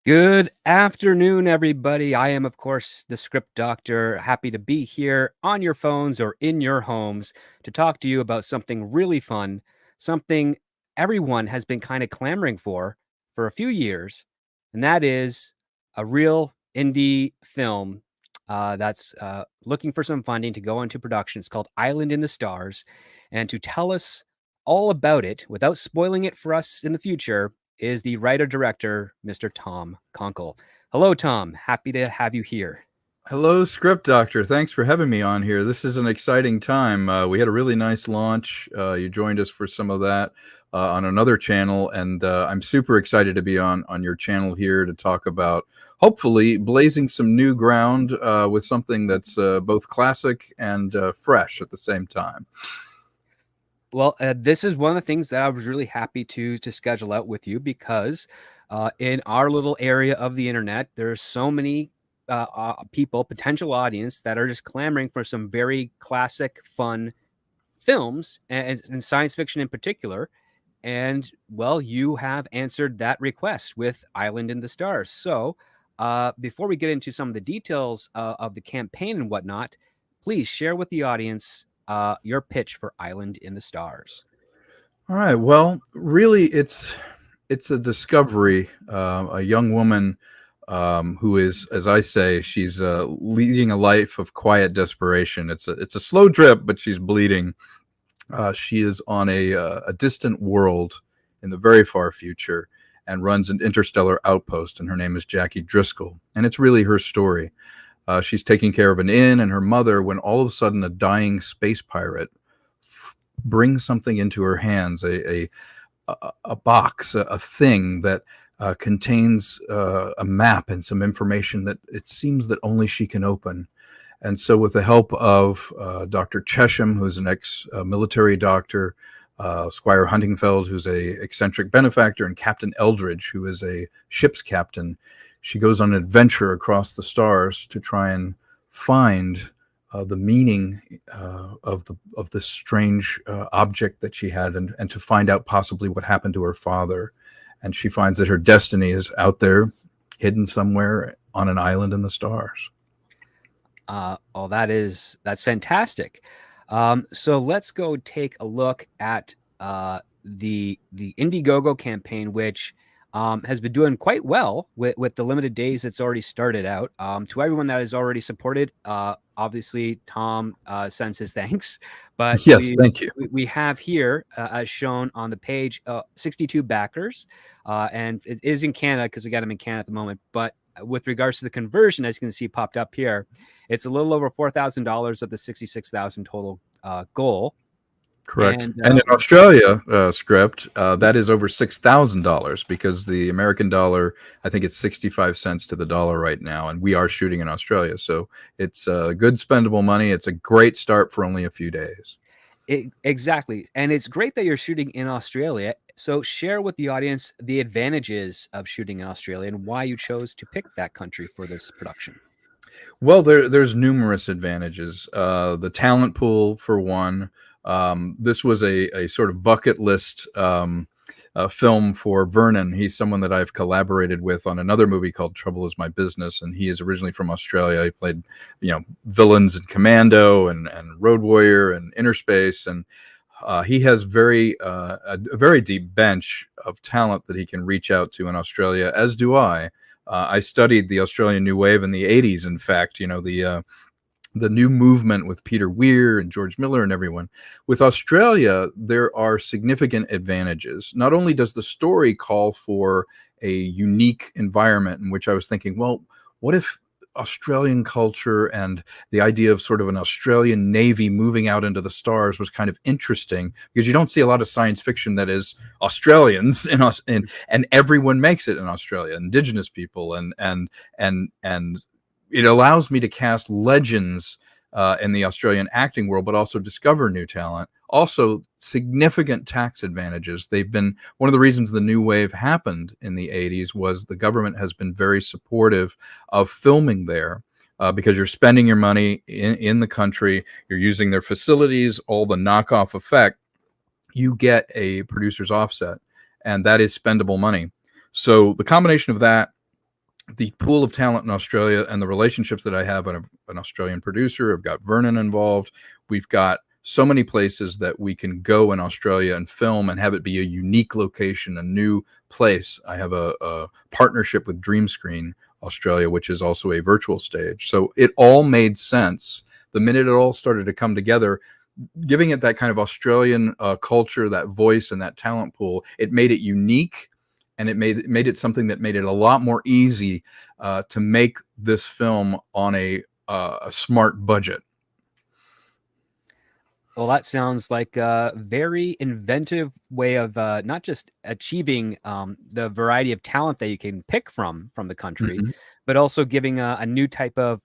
Good afternoon, everybody. I am, of course, the script doctor. Happy to be here on your phones or in your homes to talk to you about something really fun, something everyone has been kind of clamoring for a few years, and that is a real indie film that's looking for some funding to go into production. It's called Island in the Stars. And to tell us all about it without spoiling it for us in the future is the writer-director, Mr. Tom Konkle. Hello, Tom. Happy to have you here. Hello, Script Doctor. Thanks for having me on here. This is an exciting time. We had a really nice launch. You joined us for some of that on another channel, and I'm super excited to be on your channel here to talk about hopefully blazing some new ground with something that's both classic and fresh at the same time. Well, this is one of the things that I was really happy to schedule out with you because in our little area of the internet, there are so many people, potential audience, that are just clamoring for some very classic, fun films and science fiction in particular. And well, you have answered that request with Island in the Stars. So before we get into some of the details of the campaign and whatnot, please share with the audience your pitch for Island in the Stars. All right. Well, really, it's a discovery. A young woman who is, as I say, she's leading a life of quiet desperation. It's a slow drip, but she's bleeding. She is on a distant world in the very far future and runs an interstellar outpost, and her name is Jackie Driscoll. And it's really her story. She's taking care of an inn and her mother when all of a sudden a dying space pirate brings something into her hands, a box, a thing that contains a map and some information that it seems that only she can open. And so with the help of Dr. Chesham, who's an ex-military doctor, Squire Huntingfeld, who's a eccentric benefactor, and Captain Eldridge, who is a ship's captain, she goes on an adventure across the stars to try and find the meaning of this strange object that she had, and to find out possibly what happened to her father. And she finds that her destiny is out there, hidden somewhere on an island in the stars. Oh, that's fantastic. So let's go take a look at the Indiegogo campaign, which has been doing quite well with the limited days it's already started out. To everyone that has already supported, obviously Tom sends his thanks, but Yes, thank you. we have here, as shown on the page, 62 backers, and it is in Canada because again I'm in Canada at the moment. But with regards to the conversion, as you can see popped up here, it's a little over $4,000 of the 66,000 total goal. Correct. And And in Australia, Script, that is over $6,000 because the American dollar, I think it's 65 cents to the dollar right now, and we are shooting in Australia. So it's good spendable money. It's a great start for only a few days. exactly. And it's great that you're shooting in Australia. So share with the audience the advantages of shooting in Australia and why you chose to pick that country for this production. Well, there's numerous advantages. The talent pool, for one. This was a sort of bucket list film for Vernon. He's someone that I've collaborated with on another movie called Trouble Is My Business, and he is originally from Australia. He played, villains in Commando and Road Warrior and Inner Space, and he has a very deep bench of talent that he can reach out to in Australia, as do I. I studied the Australian New Wave in the 80s, in fact, the new movement with Peter Weir and George Miller and everyone. With Australia, there are significant advantages. Not only does the story call for a unique environment in which I was thinking, well, what if Australian culture and the idea of sort of an Australian Navy moving out into the stars was kind of interesting, because you don't see a lot of science fiction that is Australians and everyone makes it in Australia, Indigenous people, and it allows me to cast legends in the Australian acting world, but also discover new talent. Also, significant tax advantages. They've been one of the reasons the new wave happened in the 80s was the government has been very supportive of filming there because you're spending your money in the country, you're using their facilities, all the knockoff effect. You get a producer's offset, and that is spendable money. So the combination of that the pool of talent in Australia and the relationships that I have, an Australian producer, I've got Vernon involved. We've got so many places that we can go in Australia and film and have it be a unique location, a new place. I have a partnership with Dream Screen Australia, which is also a virtual stage. So it all made sense the minute it all started to come together, giving it that kind of Australian culture, that voice, and that talent pool. It made it unique, and it made it something that made it a lot more easy to make this film on a smart budget. Well, that sounds like a very inventive way of not just achieving the variety of talent that you can pick from the country, Mm-hmm. but also giving a new type of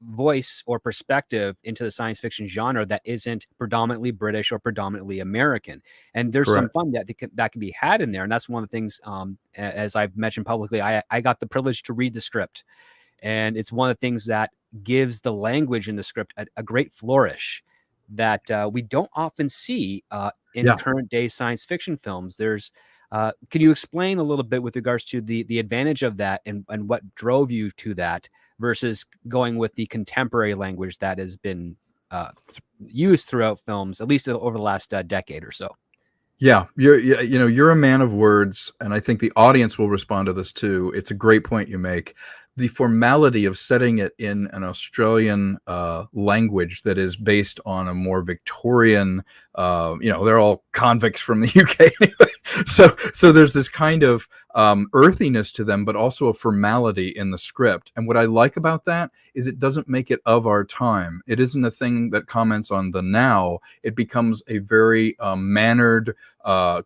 voice or perspective into the science fiction genre that isn't predominantly British or predominantly American. And there's some Correct. fun that can be had in there. And that's one of the things, as I've mentioned publicly, I got the privilege to read the script. And it's one of the things that gives the language in the script a great flourish that we don't often see in Yeah. current day science fiction films. Can you explain a little bit with regards to the advantage of that and what drove you to that versus going with the contemporary language that has been used throughout films, at least over the last decade or so? Yeah, you're a man of words, and I think the audience will respond to this too. It's a great point you make. The formality of setting it in an Australian language that is based on a more Victorian, they're all convicts from the UK anyway. So there's this kind of earthiness to them, but also a formality in the script. And what I like about that is it doesn't make it of our time. It isn't a thing that comments on the now. It becomes a very mannered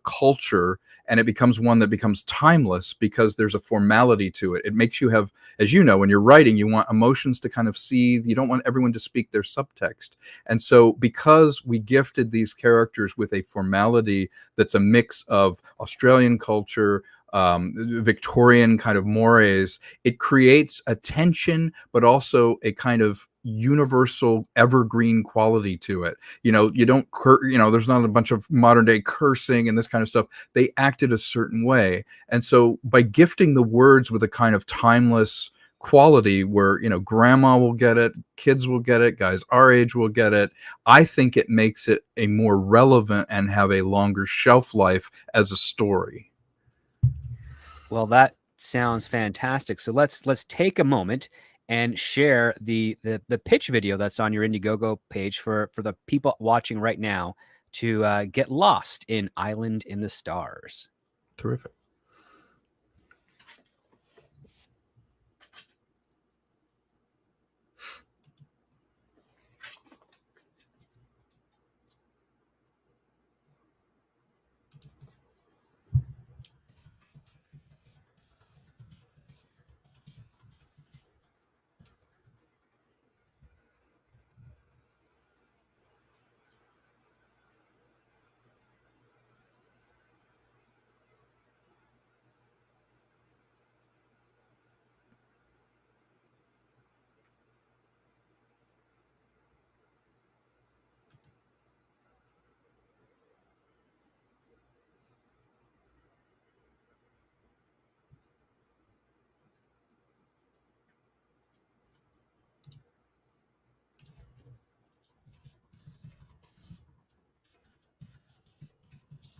culture, and it becomes one that becomes timeless because there's a formality to it. It makes you have, as you know, when you're writing, you want emotions to kind of seethe. You don't want everyone to speak their subtext. And so because we gifted these characters with a formality that's a mix of Australian culture, Victorian kind of mores, it creates a tension, but also a kind of universal evergreen quality to it. You don't there's not a bunch of modern day cursing and this kind of stuff. They acted a certain way. And so by gifting the words with a kind of timeless quality where, grandma will get it, kids will get it, guys our age will get it, I think it makes it a more relevant and have a longer shelf life as a story. Well, that sounds fantastic. So let's take a moment and share the pitch video that's on your Indiegogo page for the people watching right now to get lost in Island in the Stars. Terrific.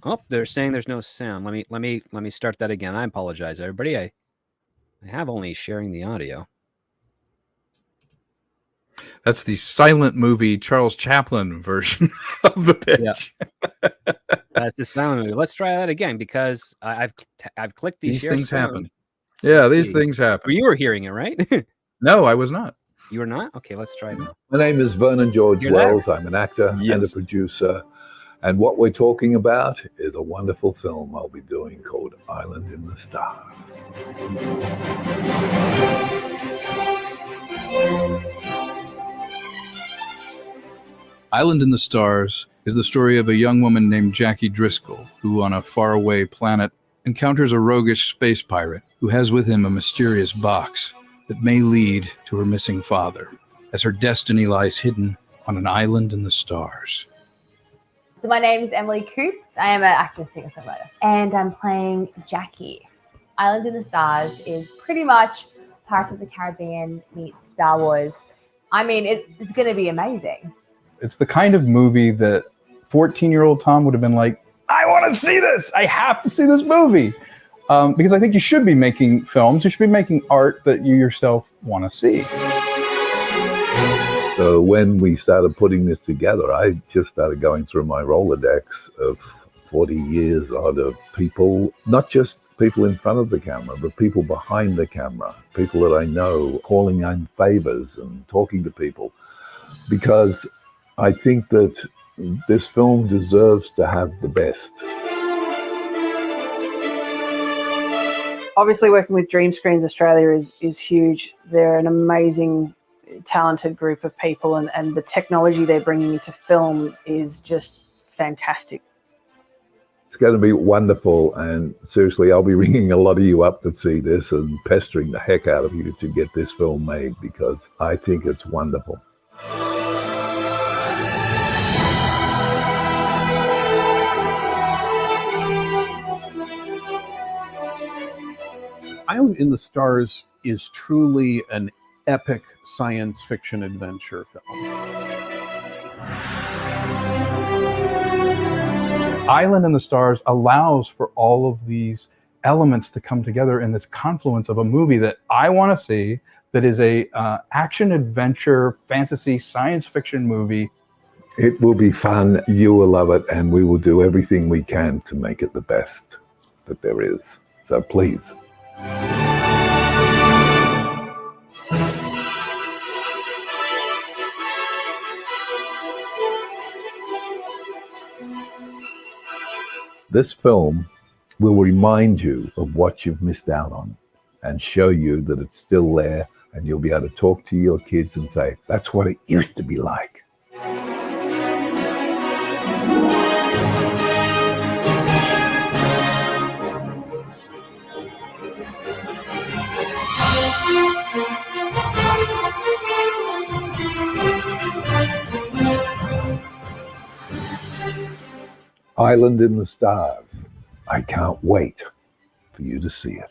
Oh, they're saying there's no sound. Let me start that again. I apologize, everybody. I have only sharing the audio. That's the silent movie Charles Chaplin version of the pitch. Yeah. That's the silent movie. Let's try that again because I've clicked the These share things sound. happen. So Yeah, let's these see. things happen. You were hearing it, right? No, I was not. You were not? Okay, let's try now. My name is Vernon George You're there. Wells. I'm an actor and a Yes. producer. And what we're talking about is a wonderful film I'll be doing called Island in the Stars. Island in the Stars is the story of a young woman named Jackie Driscoll, who on a faraway planet encounters a roguish space pirate who has with him a mysterious box that may lead to her missing father, as her destiny lies hidden on an island in the stars. So my name is Emily Coop. I am an actor, singer-songwriter, and I'm playing Jackie. Island in the Stars is pretty much Pirates of the Caribbean meets Star Wars. I mean, it's going to be amazing. It's the kind of movie that 14-year-old Tom would have been like, I want to see this. I have to see this movie. Because I think you should be making films. You should be making art that you yourself want to see. So when we started putting this together, I just started going through my Rolodex of 40 years of people, not just people in front of the camera, but people behind the camera, people that I know, calling in favors and talking to people, because I think that this film deserves to have the best. Obviously, working with Dream Screens Australia is huge. They're an amazing, talented group of people, and the technology they're bringing into film is just fantastic. It's going to be wonderful, and seriously, I'll be ringing a lot of you up to see this and pestering the heck out of you to get this film made, because I think it's wonderful. Island in the Stars is truly an epic science fiction adventure film. Island in the Stars allows for all of these elements to come together in this confluence of a movie that I want to see, that is a action adventure fantasy science fiction movie. It will be fun, you will love it, and we will do everything we can to make it the best that there is. So please. This film will remind you of what you've missed out on and show you that it's still there, and you'll be able to talk to your kids and say, that's what it used to be like. Island in the Stars. I can't wait for you to see it.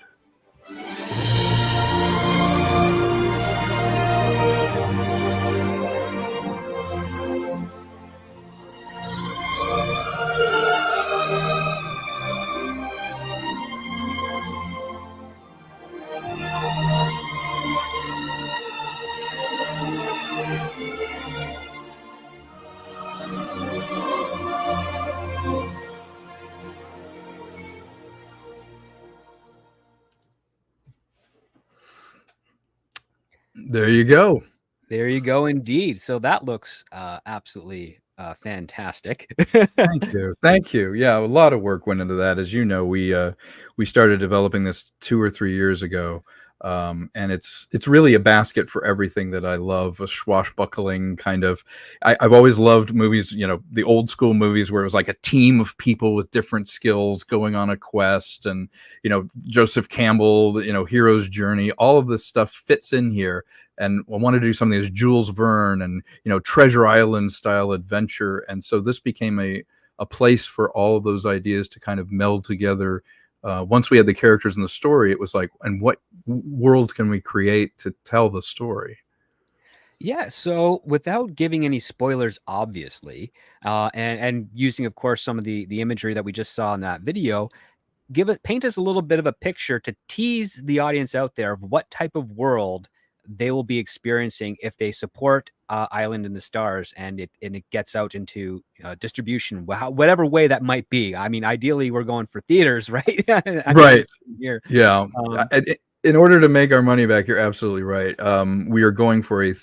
There you go. There you go, indeed. So that looks absolutely fantastic. Thank you. Yeah, a lot of work went into that. As you know, we started developing this 2 or 3 years ago, and it's really a basket for everything that I love. A swashbuckling kind of. I've always loved movies, the old school movies where it was like a team of people with different skills going on a quest, and Joseph Campbell, hero's journey. All of this stuff fits in here. And I wanted to do something that's Jules Verne and, Treasure Island style adventure. And so this became a place for all of those ideas to kind of meld together. Once we had the characters in the story, it was like, and what world can we create to tell the story? Yeah, so without giving any spoilers, obviously, and using, of course, some of the imagery that we just saw in that video, paint us a little bit of a picture to tease the audience out there of what type of world they will be experiencing if they support Island in the Stars, and it gets out into distribution, whatever way that might be. I mean, ideally, we're going for theaters, right? Right. Here. Yeah. In order to make our money back, you're absolutely right. We are going for a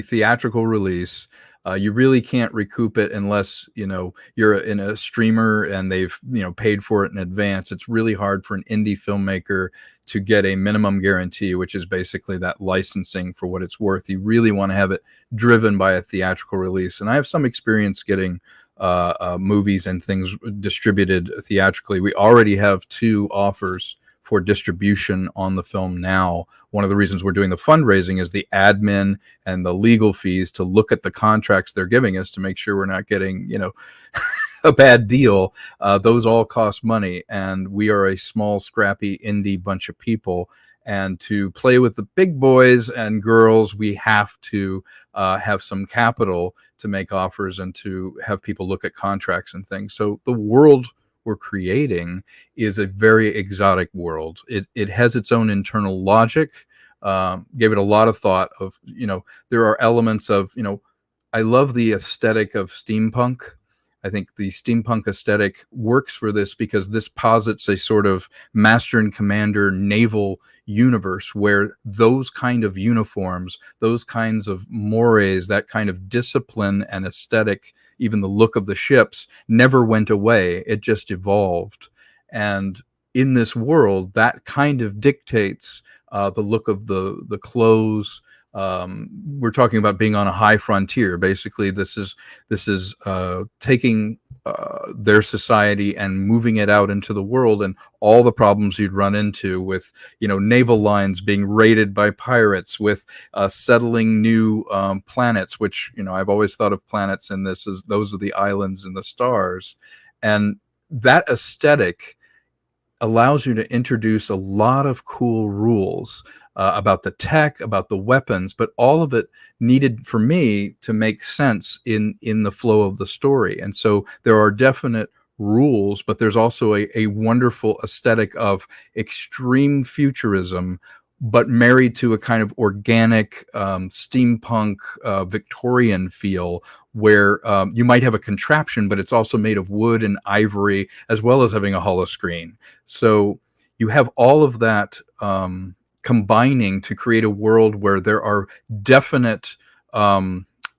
theatrical release. You really can't recoup it unless you're in a streamer and they've paid for it in advance. It's really hard for an indie filmmaker to get a minimum guarantee, which is basically that licensing for what it's worth. You really want to have it driven by a theatrical release. And I have some experience getting movies and things distributed theatrically. We already have 2 offers for distribution on the film now. One of the reasons we're doing the fundraising is the admin and the legal fees to look at the contracts they're giving us to make sure we're not getting, a bad deal. Those all cost money, and we are a small, scrappy indie bunch of people. And to play with the big boys and girls, we have to have some capital to make offers and to have people look at contracts and things. So the world we're creating is a very exotic world. It has its own internal logic. Gave it a lot of thought of, there are elements of, I love the aesthetic of steampunk. I think the steampunk aesthetic works for this because this posits a sort of master and commander naval universe where those kind of uniforms, those kinds of mores, that kind of discipline and aesthetic, even the look of the ships, never went away. It just evolved. And in this world, that kind of dictates the look of the clothes. We're talking about being on a high frontier. Basically, this is taking their society and moving it out into the world, and all the problems you'd run into with, naval lines being raided by pirates, with settling new planets, which, I've always thought of planets in this as those are the islands in the stars. And that aesthetic allows you to introduce a lot of cool rules about the tech, about the weapons, but all of it needed for me to make sense in the flow of the story. And so there are definite rules, but there's also a wonderful aesthetic of extreme futurism, but married to a kind of organic steampunk Victorian feel, where you might have a contraption, but it's also made of wood and ivory, as well as having a hollow screen. So you have all of that combining to create a world where there are definite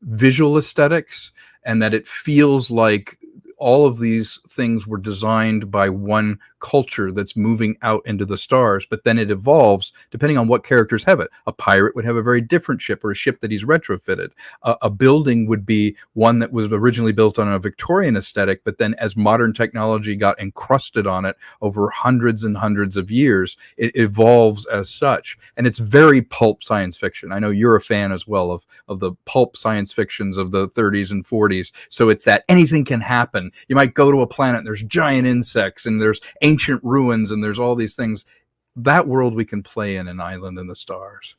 visual aesthetics, and that it feels like all of these things were designed by one culture that's moving out into the stars, but then it evolves depending on what characters have it. A pirate would have a very different ship, or a ship that he's retrofitted. A building would be one that was originally built on a Victorian aesthetic, but then as modern technology got encrusted on it over hundreds and hundreds of years, it evolves as such. And it's very pulp science fiction. I know you're a fan as well of the pulp science fictions of the 30s and 40s. So it's that anything can happen. You might go to a planet and there's giant insects and there's ancient ruins and there's all these things. That world we can play in an island in the stars.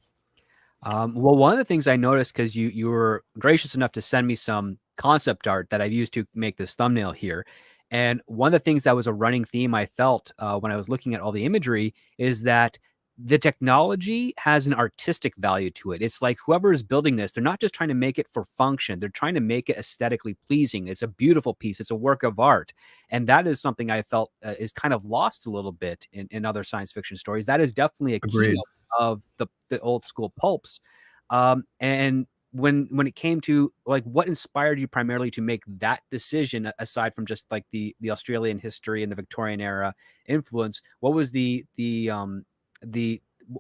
Well, one of the things I noticed, because you were gracious enough to send me some concept art that I've used to make this thumbnail here. And one of the things that was a running theme I felt when I was looking at all the imagery is that the technology has an artistic value to it. It's like whoever is building this, they're not just trying to make it for function. They're trying to make it aesthetically pleasing. It's a beautiful piece. It's a work of art. And that is something I felt is kind of lost a little bit in other science fiction stories. That is definitely a Agreed. key of the old school pulps. And when it came to like what inspired you primarily to make that decision, aside from just like the Australian history and the Victorian era influence, what was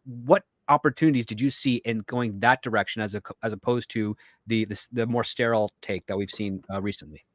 what opportunities did you see in going that direction as opposed to the more sterile take that we've seen recently?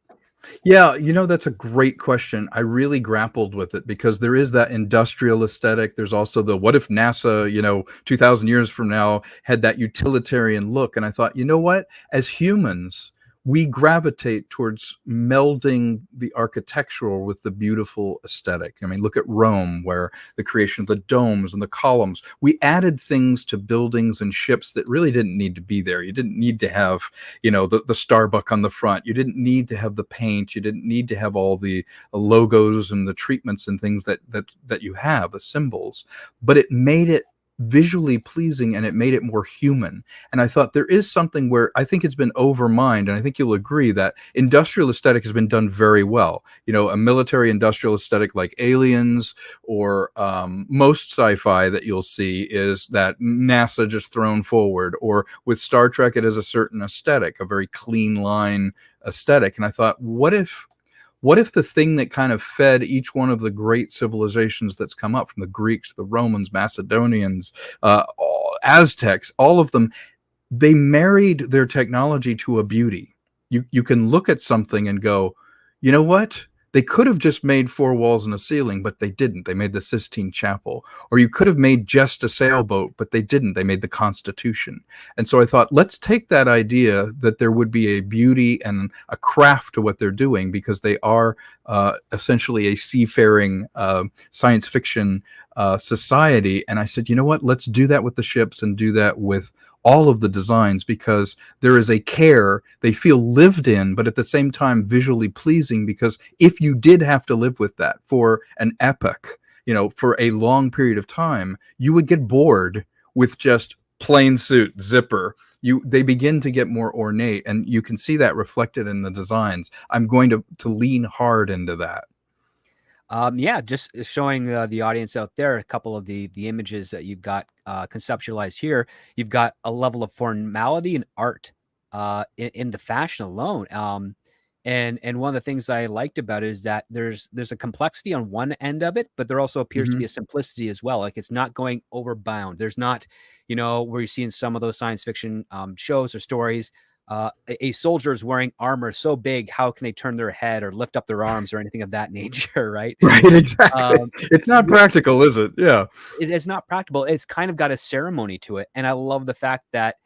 Yeah, that's a great question. I really grappled with it because there is that industrial aesthetic. There's also the what if NASA, 2000 years from now had that utilitarian look. And I thought, you know what? As humans, we gravitate towards melding the architectural with the beautiful aesthetic. I mean, look at Rome, where the creation of the domes and the columns, we added things to buildings and ships that really didn't need to be there. You didn't need to have, the Starbuck on the front. You didn't need to have the paint. You didn't need to have all the logos and the treatments and things that you have, the symbols, but it made it visually pleasing and it made it more human. And I thought there is something where I think it's been overmined, and I think you'll agree that industrial aesthetic has been done very well. A military industrial aesthetic like Aliens, or most sci-fi that you'll see is that NASA just thrown forward, or with Star Trek it has a certain aesthetic, a very clean line aesthetic. And I thought, what if the thing that kind of fed each one of the great civilizations that's come up, from the Greeks, the Romans, Macedonians, Aztecs, all of them, they married their technology to a beauty. You can look at something and go, you know what? They could have just made 4 walls and a ceiling, but they didn't. They made the Sistine Chapel. Or you could have made just a sailboat, but they didn't. They made the Constitution. And so I thought, let's take that idea that there would be a beauty and a craft to what they're doing, because they are essentially a seafaring science fiction society. And I said, you know what, let's do that with the ships and do that with all of the designs, because there is a care. They feel lived in, but at the same time visually pleasing, because if you did have to live with that for an epoch, you know, for a long period of time, you would get bored with just plain suit, zipper. They begin to get more ornate, and you can see that reflected in the designs. I'm going to lean hard into that. Yeah, just showing the audience out there a couple of the images that you've got conceptualized here. You've got a level of formality and art in the fashion alone. And one of the things I liked about it is that there's a complexity on one end of it, but there also appears to be a simplicity as well. Like, it's not going overbound. There's not, you know, where you see in some of those science fiction shows or stories, a soldier is wearing armor so big, how can they turn their head or lift up their arms or anything of that nature, right? Right, exactly. It's not practical, is it? Yeah. It's not practical. It's kind of got a ceremony to it. And I love the fact that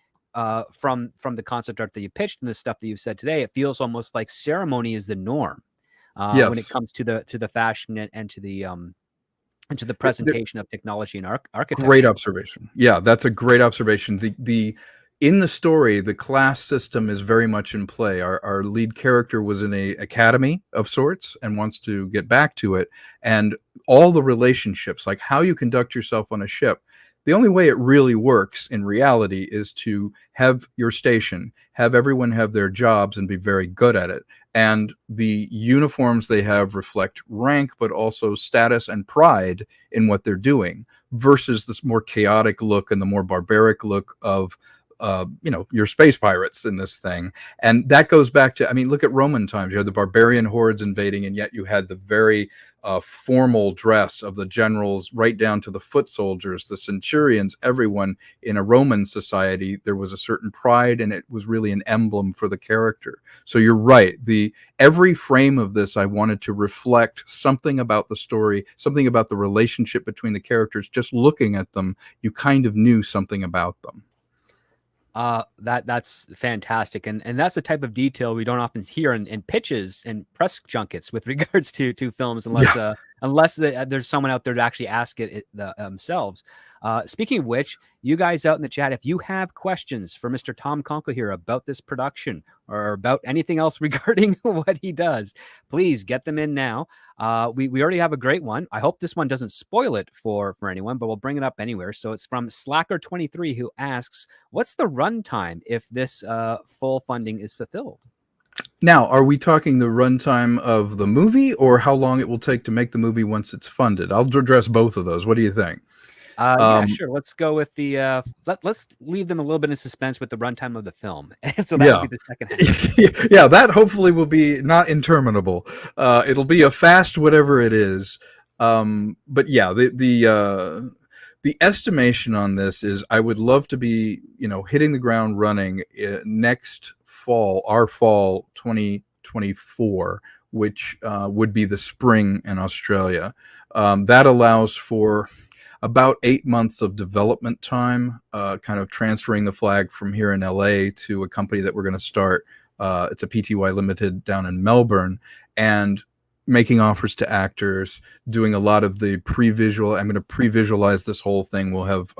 from the concept art that you pitched and the stuff that you've said today, it feels almost like ceremony is the norm Yes. when it comes to the fashion and to the presentation of technology and architecture. Great observation. Yeah, that's a great observation. In the story, the class system is very much in play. Our lead character was in a academy of sorts and wants to get back to it. And all the relationships, like how you conduct yourself on a ship, the only way it really works in reality is to have your station, have everyone have their jobs and be very good at it. And the uniforms they have reflect rank, but also status and pride in what they're doing, versus this more chaotic look and the more barbaric look of your space pirates in this thing. And that goes back to, I mean, look at Roman times. You had the barbarian hordes invading, and yet you had the very formal dress of the generals, right down to the foot soldiers, the centurions, everyone in a Roman society. There was a certain pride, and it was really an emblem for the character. So you're right. Every frame of this, I wanted to reflect something about the story, something about the relationship between the characters. Just looking at them, you kind of knew something about them. That's fantastic, and that's the type of detail we don't often hear in pitches and press junkets with regards to films, unless there's someone out there to actually ask it themselves. Speaking of which, you guys out in the chat, if you have questions for Mr. Tom Konkle here about this production or about anything else regarding what he does, please get them in now. We already have a great one. I hope this one doesn't spoil it for anyone, but we'll bring it up anywhere. So it's from Slacker23, who asks, what's the runtime if this full funding is fulfilled? Now, are we talking the runtime of the movie, or how long it will take to make the movie once it's funded? I'll address both of those. What do you think? Yeah, sure. Let's go with the let's leave them a little bit in suspense with the runtime of the film. And so that'll be the second half. Yeah, that hopefully will be not interminable. It'll be a fast whatever it is. But yeah, the estimation on this is I would love to be, hitting the ground running next fall, our fall 2024, which would be the spring in Australia. That allows for about 8 months of development time, kind of transferring the flag from here in LA to a company that we're going to start. It's a PTY Limited down in Melbourne, and making offers to actors, doing a lot of the pre-visual. I'm going to pre-visualize this whole thing. We'll have,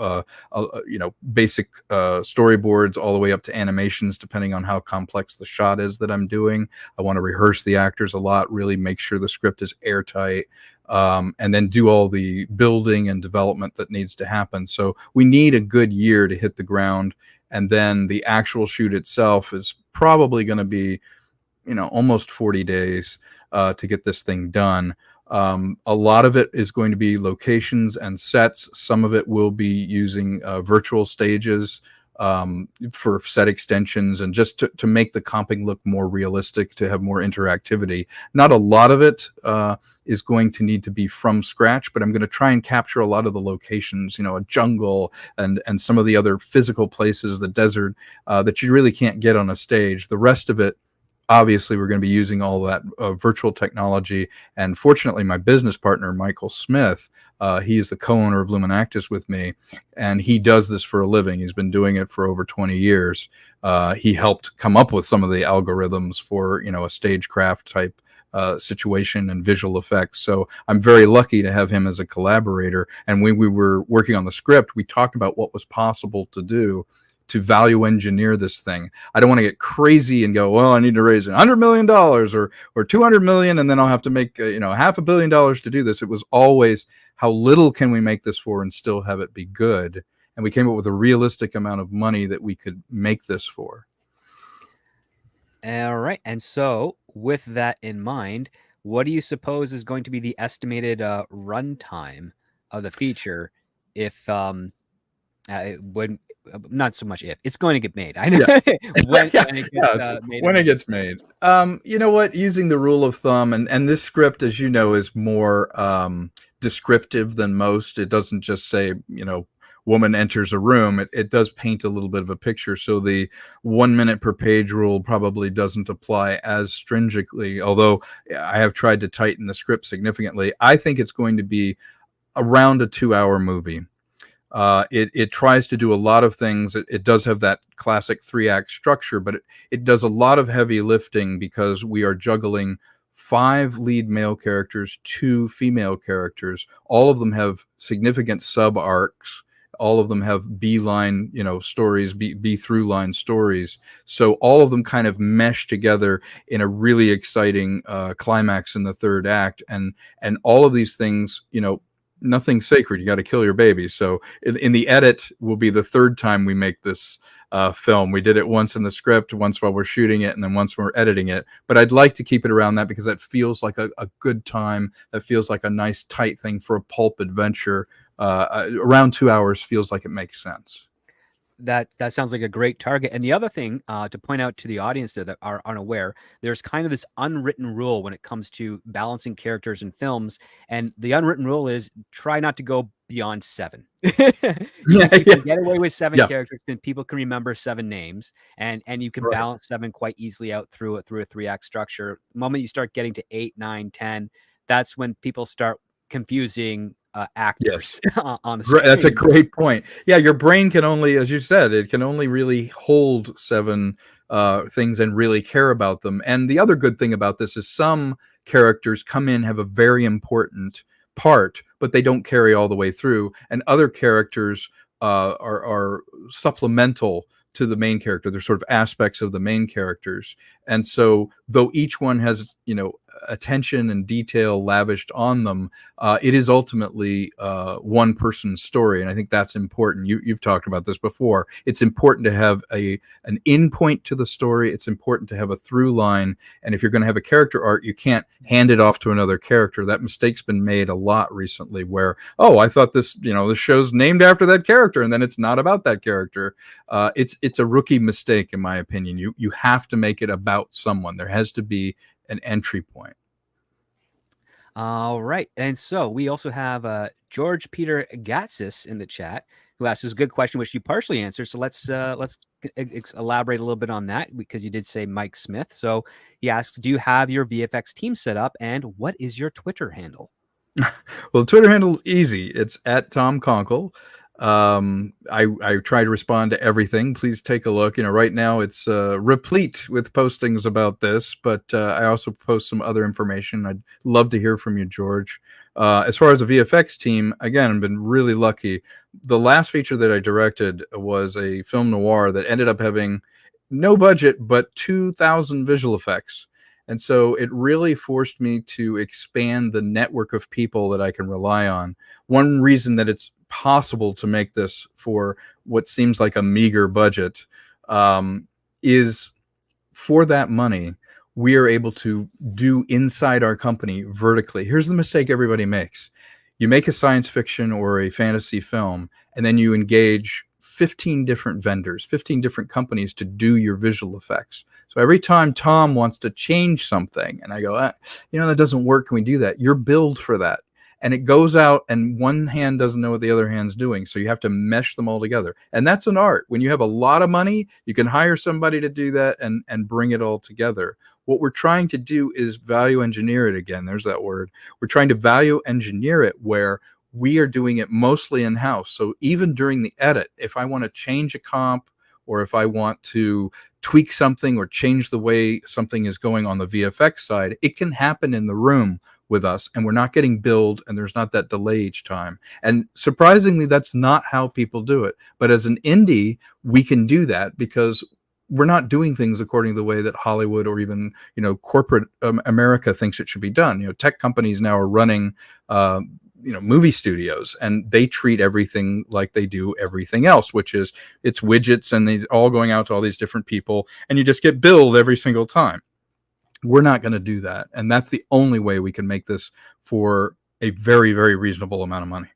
basic storyboards all the way up to animations, depending on how complex the shot is that I'm doing. I want to rehearse the actors a lot, really make sure the script is airtight, and then do all the building and development that needs to happen. So we need a good year to hit the ground. And then the actual shoot itself is probably going to be, almost 40 days to get this thing done. A lot of it is going to be locations and sets. Some of it will be using virtual stages for set extensions, and just to make the comping look more realistic, to have more interactivity. Not a lot of it is going to need to be from scratch, but I'm going to try and capture a lot of the locations, a jungle and some of the other physical places, the desert, that you really can't get on a stage. The rest of it, obviously we're going to be using all that virtual technology. And fortunately, my business partner, Michael Smith, he is the co-owner of Luminactus with me, and he does this for a living. He's been doing it for over 20 years. He helped come up with some of the algorithms for, a stagecraft type situation and visual effects. So I'm very lucky to have him as a collaborator. And when we were working on the script, we talked about what was possible to do to value engineer this thing. I don't want to get crazy and go, well, I need to raise $100 million or 200 million, and then I'll have to make $500 million to do this. It was always, how little can we make this for and still have it be good? And we came up with a realistic amount of money that we could make this for. All right. And so, with that in mind, what do you suppose is going to be the estimated runtime of the feature if when not so much if it's going to get made? I know when it gets made. You know what? Using the rule of thumb, and this script, as you know, is more descriptive than most. It doesn't just say, woman enters a room. It does paint a little bit of a picture. So the 1 minute per page rule probably doesn't apply as stringently, although I have tried to tighten the script significantly. I think it's going to be around a 2-hour movie. It tries to do a lot of things. It does have that classic 3-act structure, but it does a lot of heavy lifting because we are juggling 5 lead male characters, 2 female characters. All of them have significant sub arcs. All of them have B-line, stories, B through line stories. So all of them kind of mesh together in a really exciting climax in the 3rd act. And all of these things, nothing's sacred. You got to kill your baby. So in the edit will be the 3rd time we make this film. We did it once in the script, once while we're shooting it, and then once when we're editing it. But I'd like to keep it around that because that feels like a good time. That feels like a nice tight thing for a pulp adventure. Around 2 hours feels like it makes sense. That sounds like a great target. And the other thing to point out to the audience that are unaware, there's kind of this unwritten rule when it comes to balancing characters in films. And the unwritten rule is try not to go beyond 7. You can get away with 7 characters, and people can remember 7 names, and you can balance 7 quite easily out through a 3-act structure. The moment you start getting to 8, 9, 10, that's when people start confusing actors on the screen. That's a great point. Yeah, your brain can only, as you said, it can only really hold 7 things and really care about them. And the other good thing about this is some characters come in, have a very important part, but they don't carry all the way through. And other characters are supplemental to the main character. They're sort of aspects of the main characters. And so though each one has, attention and detail lavished on them, it is ultimately one person's story. And I think that's important. You've talked about this before. It's important to have an end point to the story. It's important to have a through line. And if you're going to have a character arc, you can't hand it off to another character. That mistake's been made a lot recently where, I thought this, this show's named after that character, and then it's not about that character. It's a rookie mistake, in my opinion. You have to make it about someone. There has to be an entry point. All right. And so we also have George Peter Gatsis in the chat who asks this good question, which you partially answered. So let's elaborate a little bit on that because you did say Mike Smith. So he asks, do you have your VFX team set up, and what is your Twitter handle? Well, the Twitter handle is easy. It's at Tom Konkle. I try to respond to everything. Please take a look. Right now it's replete with postings about this, but I also post some other information. I'd love to hear from you, George. As far as the VFX team, again, I've been really lucky. The last feature that I directed was a film noir that ended up having no budget, but 2,000 visual effects. And so it really forced me to expand the network of people that I can rely on. One reason that it's possible to make this for what seems like a meager budget is for that money, we are able to do inside our company vertically. Here's the mistake everybody makes. You make a science fiction or a fantasy film, and then you engage 15 different vendors, 15 different companies to do your visual effects. So every time Tom wants to change something and I go, that doesn't work. Can we do that? You're billed for that. and it goes out and one hand doesn't know what the other hand's doing. So you have to mesh them all together. And that's an art. When you have a lot of money, you can hire somebody to do that and bring it all together. What we're trying to do is value engineer it again. There's that word. We're trying to value engineer it where we are doing it mostly in-house. So even during the edit, if I want to change a comp, or if I want to tweak something or change the way something is going on the VFX side, it can happen in the room with us, and we're not getting billed, and there's not that delay each time. And surprisingly, that's not how people do it. But as an indie, we can do that because we're not doing things according to the way that Hollywood or even, corporate America thinks it should be done. Tech companies now are running movie studios, and they treat everything like they do everything else, which is it's widgets and they all going out to all these different people, and you just get billed every single time. We're not going to do that, and that's the only way we can make this for a very, very reasonable amount of money.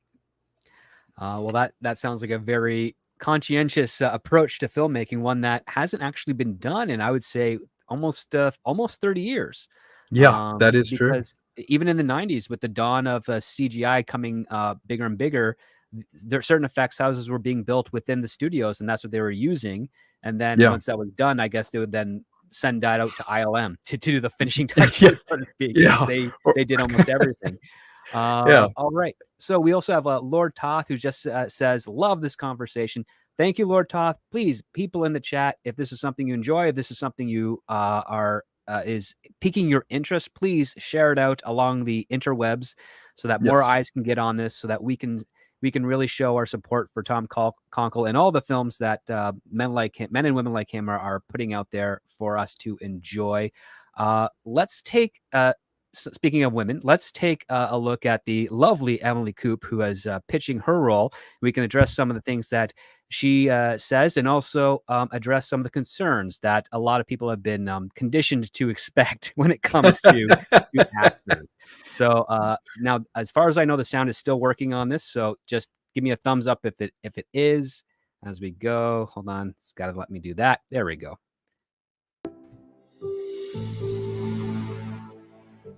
Well, that sounds like a very conscientious approach to filmmaking, one that hasn't actually been done in, I would say, almost 30 years. Yeah, that is true. Because even in the 90s, with the dawn of CGI coming bigger and bigger, there are certain effects houses were being built within the studios, and that's what they were using. And then once that was done, I guess they would then send that out to ILM to do the finishing touches, so to speak. Yeah. They did almost everything. All right. So we also have Lord Toth, who just says, love this conversation. Thank you, Lord Toth. Please, people in the chat, if this is something you enjoy, if this is something you is piquing your interest, please share it out along the interwebs so that more eyes can get on this, so that we can really show our support for Tom Konkle and all the films that men and women like him are putting out there for us to enjoy. Let's take speaking of women, let's take a look at the lovely Emily Coop, who is pitching her role. We can address some of the things that she says, and also address some of the concerns that a lot of people have been conditioned to expect when it comes to actors. So now, as far as I know, the sound is still working on this. So just give me a thumbs up if it is as we go. Hold on, it's got to let me do that. There we go.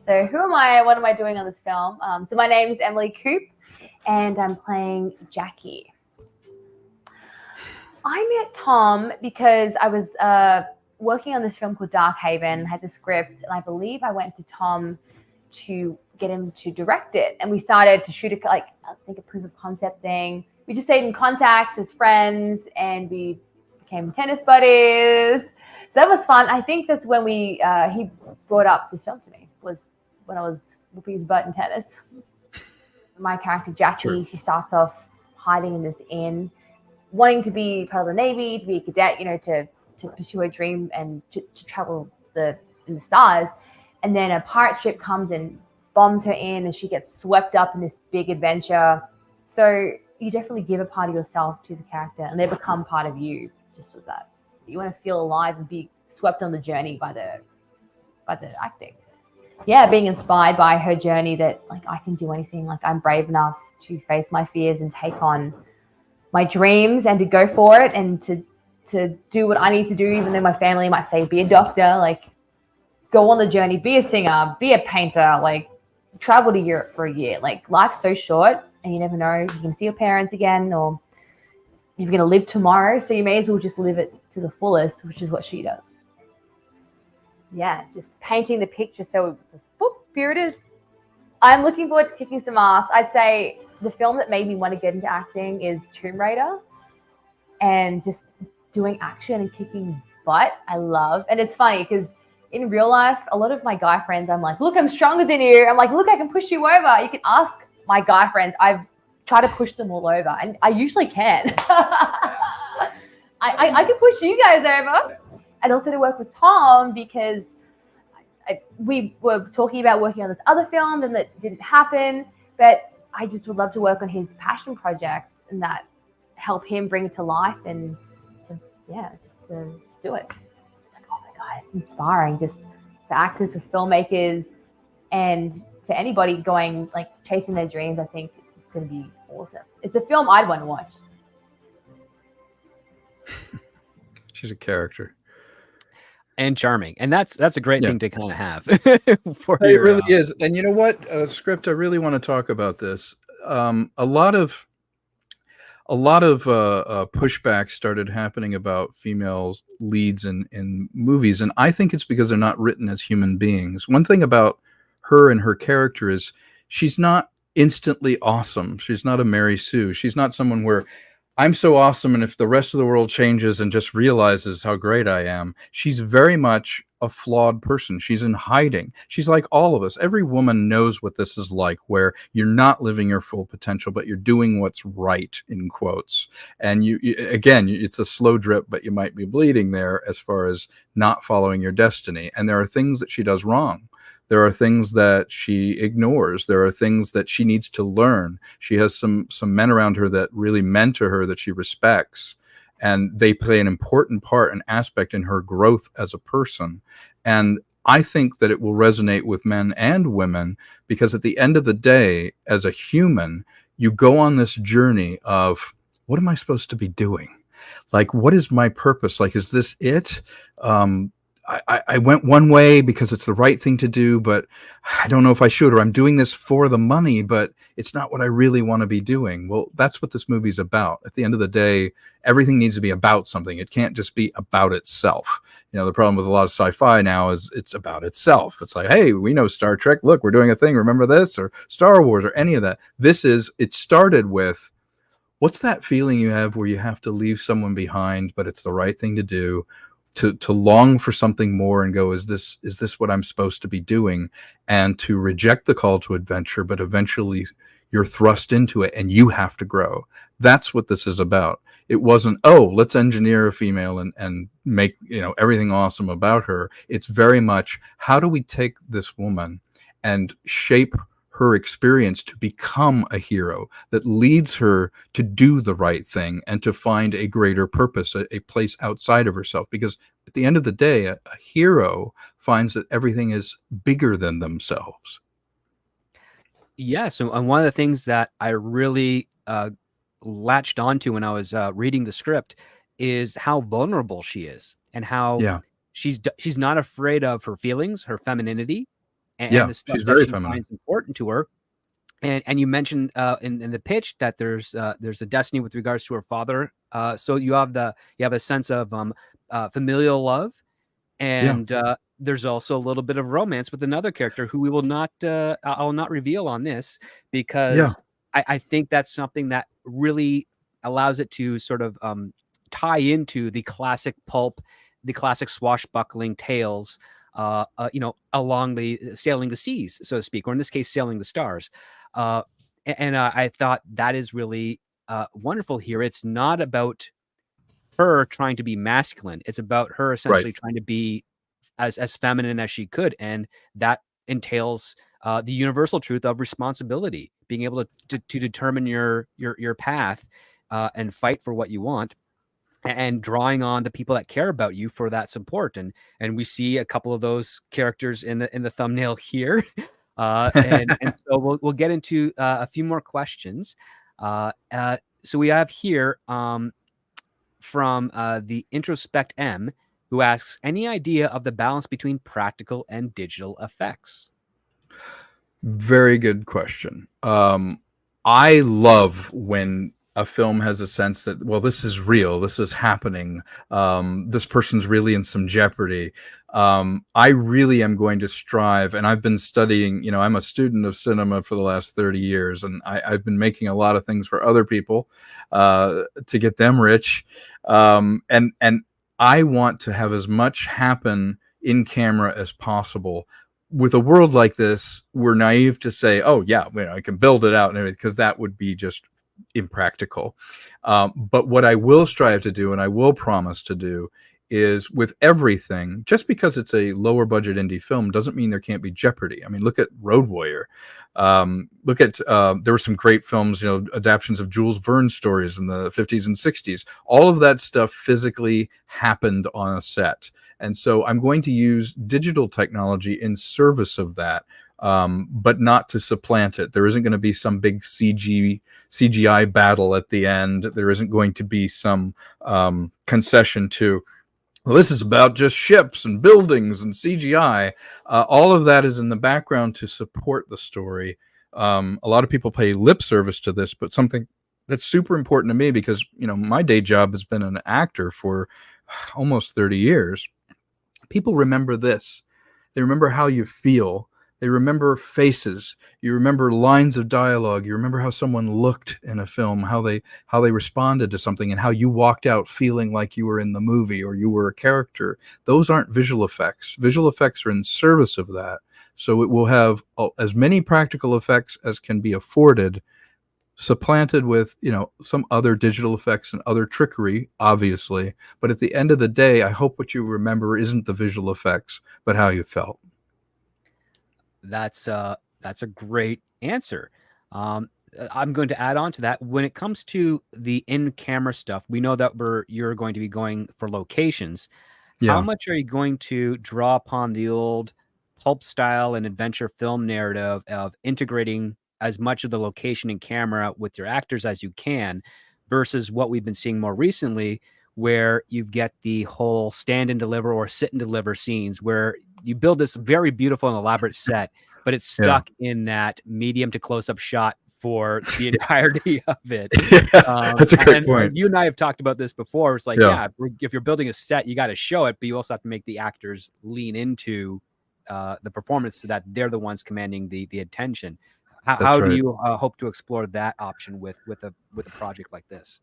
So who am I? What am I doing on this film? So my name is Emily Coop, and I'm playing Jackie. I met Tom because I was working on this film called Dark Haven, had the script, and I believe I went to Tom to get him to direct it. And we started to shoot a proof of concept thing. We just stayed in contact as friends, and we became tennis buddies. So that was fun. I think that's when he brought up this film to me, was when I was whooping his butt in tennis. My character, Jackie, she starts off hiding in this inn, wanting to be part of the Navy, to be a cadet, to pursue her dream and to travel in the stars. And then a pirate ship comes and bombs her in, and she gets swept up in this big adventure. So you definitely give a part of yourself to the character, and they become part of you just with that. You want to feel alive and be swept on the journey by the acting. Yeah, being inspired by her journey, that I can do anything. I'm brave enough to face my fears and take on my dreams and to go for it, and to do what I need to do, even though my family might say, be a doctor, go on the journey, be a singer, be a painter, travel to Europe for a year. Life's so short, and you never know if you can see your parents again, or you're going to live tomorrow. So you may as well just live it to the fullest, which is what she does. Yeah, just painting the picture. So it's just, boop, here it is. I'm looking forward to kicking some ass. I'd say the film that made me want to get into acting is Tomb Raider, and just doing action and kicking butt. I love, and it's funny because in real life, a lot of my guy friends, I'm like, look, I'm stronger than you. I'm like, look, I can push you over. You can ask my guy friends. I've tried to push them all over, and I usually can. I can push you guys over. And also to work with Tom, because we were talking about working on this other film, and that didn't happen. But I just would love to work on his passion project, and that help him bring it to life, and to do it. Oh my God, it's inspiring, just for actors, for filmmakers, and for anybody going chasing their dreams. I think it's just going to be awesome. It's a film I'd want to watch. She's a character. and charming, and that's a great Yeah. thing to kind of have for It your. really is. And you know what, Script, I really want to talk about this. A lot of pushback started happening about female leads in movies, and I think it's because they're not written as human beings. One thing about her and her character is she's not instantly awesome. She's not a Mary Sue. She's not someone where I'm so awesome, and if the rest of the world changes and just realizes how great I am, she's very much a flawed person. She's in hiding. She's like all of us. Every woman knows what this is like, where you're not living your full potential, but you're doing what's right, in quotes. And again, it's a slow drip, but you might be bleeding there as far as not following your destiny. And there are things that she does wrong. There are things that she ignores. There are things that she needs to learn. She has some men around her that really mentor her, that she respects, and they play an important part and aspect in her growth as a person. And I think that it will resonate with men and women, because at the end of the day, as a human, you go on this journey of, what am I supposed to be doing? Like, what is my purpose? Like, is this it? I went one way because it's the right thing to do, but I don't know if I should, or I'm doing this for the money, but it's not what I really want to be doing. Well, that's what this movie's about. At the end of the day, everything needs to be about something. It can't just be about itself. You know, the problem with a lot of sci-fi now is it's about itself. It's like, hey, we know Star Trek. Look, we're doing a thing. Remember this? Or Star Wars, or any of that. It started with, what's that feeling you have where you have to leave someone behind, but it's the right thing to do? To long for something more and go, is this what I'm supposed to be doing? And to reject the call to adventure, but eventually you're thrust into it and you have to grow. That's what this is about. It wasn't, oh, let's engineer a female and make, everything awesome about her. It's very much, how do we take this woman and shape her experience to become a hero that leads her to do the right thing and to find a greater purpose, a place outside of herself. Because at the end of the day, a hero finds that everything is bigger than themselves. Yeah. So, and one of the things that I really latched onto when I was reading the script is how vulnerable she is, and how she's not afraid of her feelings, her femininity, and the stuff she's that very she feminine. finds important to her. And you mentioned in the pitch that there's a destiny with regards to her father. So you have a sense of familial love, and there's also a little bit of romance with another character who we will not I'll not reveal on this, because I think that's something that really allows it to sort of tie into the classic pulp, the classic swashbuckling tales, along the sailing the seas, so to speak, or in this case, sailing the stars. I thought that is really wonderful here. It's not about her trying to be masculine. It's about her essentially trying to be as feminine as she could, and that entails the universal truth of responsibility, being able to determine your path and fight for what you want, and drawing on the people that care about you for that support. And we see a couple of those characters in the thumbnail here. And so we'll get into a few more questions. So we have here from the Introspect M, who asks, any idea of the balance between practical and digital effects? Very good question. I love when a film has a sense that, well, this is real, this is happening, this person's really in some jeopardy. I really am going to strive, and I've been studying, I'm a student of cinema for the last 30 years, and I've been making a lot of things for other people to get them rich. And I want to have as much happen in camera as possible. With a world like this, we're naive to say, oh yeah, I can build it out and everything, because that would be just impractical. But what I will strive to do, and I will promise to do, is with everything, just because it's a lower budget indie film doesn't mean there can't be jeopardy. I mean, look at Road Warrior. Look at there were some great films, adaptations of Jules Verne's stories in the 50s and 60s. All of that stuff physically happened on a set. And so I'm going to use digital technology in service of that, but not to supplant it. There isn't going to be some big CGI battle at the end. There isn't going to be some concession to well, this is about just ships and buildings and CGI. All of that is in the background to support the story. A lot of people pay lip service to this, but something that's super important to me, because my day job has been an actor for almost 30 years. People remember this. They remember how you feel. They remember faces. You remember lines of dialogue. You remember how someone looked in a film, how they responded to something, and how you walked out feeling like you were in the movie or you were a character. Those aren't visual effects. Visual effects are in service of that. So it will have as many practical effects as can be afforded, supplanted with some other digital effects and other trickery, obviously. But at the end of the day, I hope what you remember isn't the visual effects, but how you felt. That's a great answer. I'm going to add on to that. When it comes to the in-camera stuff, we know that you're going to be going for locations. How Yeah. much are you going to draw upon the old pulp style and adventure film narrative of integrating as much of the location and camera with your actors as you can, versus what we've been seeing more recently, where you get the whole stand and deliver or sit and deliver scenes where you build this very beautiful and elaborate set, but it's Yeah. stuck in that medium to close up shot for the entirety of it. That's a great And point. you and I have talked about this before. It's like, Yeah. if you're building a set, you got to show it, but you also have to make the actors lean into the performance so that they're the ones commanding the attention. That's How do right. you hope to explore that option with a project like this?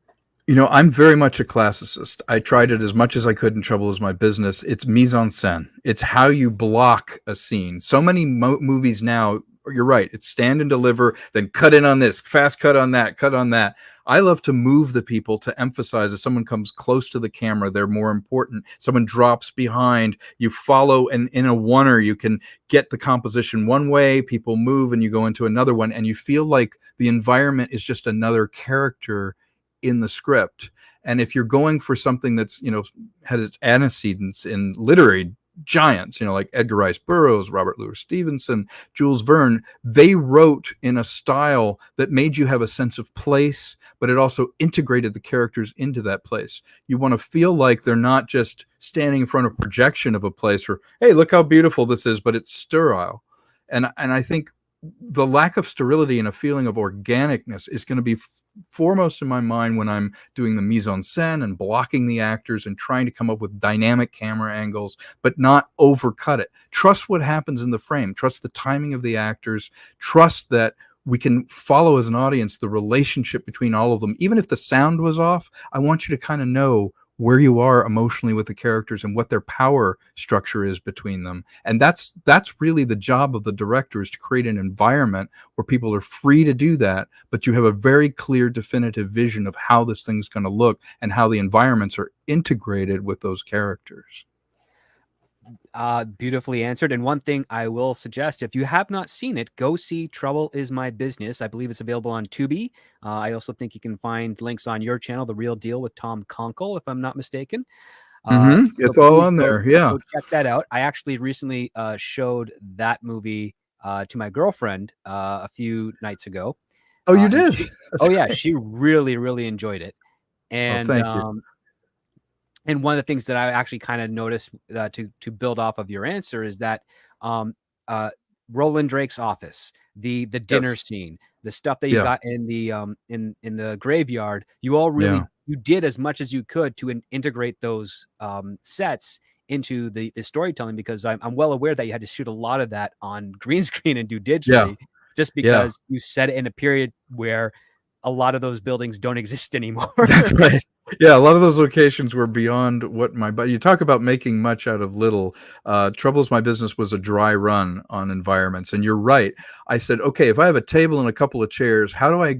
I'm very much a classicist. I tried it as much as I could in Trouble Is My Business. It's mise en scène. It's how you block a scene. So many movies now, you're right, it's stand and deliver, then cut in on this, fast cut on that, cut on that. I love to move the people to emphasize, if someone comes close to the camera, they're more important. Someone drops behind, you follow, and in a oneer, you can get the composition one way, people move, and you go into another one, and you feel like the environment is just another character in the script. And if you're going for something that's had its antecedents in literary giants, like Edgar Rice Burroughs, Robert Louis Stevenson, Jules Verne, they wrote in a style that made you have a sense of place, but it also integrated the characters into that place. You want to feel like they're not just standing in front of a projection of a place where, hey, look how beautiful this is, but it's sterile. And I think the lack of sterility and a feeling of organicness is going to be foremost in my mind when I'm doing the mise en scène and blocking the actors and trying to come up with dynamic camera angles, but not overcut it. Trust what happens in the frame. Trust the timing of the actors. Trust that we can follow as an audience the relationship between all of them. Even if the sound was off, I want you to kind of know where you are emotionally with the characters and what their power structure is between them. And that's really the job of the director, is to create an environment where people are free to do that, but you have a very clear, definitive vision of how this thing's going to look and how the environments are integrated with those characters. Beautifully answered. And one thing I will suggest, if you have not seen it, go see Trouble Is My Business. I believe it's available on Tubi. I also think you can find links on your channel, The Real Deal with Tom Konkle, if I'm not mistaken. It's all on there. Yeah. Go check that out. I actually recently showed that movie to my girlfriend a few nights ago. Oh, you did? She really, really enjoyed it. And thank you. And one of the things that I actually kind of noticed to build off of your answer is that Roland Drake's office, the dinner scene, the stuff that you got in the in the graveyard, you all really you did as much as you could to integrate those sets into the storytelling, because I'm well aware that you had to shoot a lot of that on green screen and do digitally, just because you set it in a period where a lot of those buildings don't exist anymore. That's right. Yeah, a lot of those locations were beyond what you talk about making much out of little. Trouble Is My Business was a dry run on environments. And you're right. I said, okay, if I have a table and a couple of chairs, how do I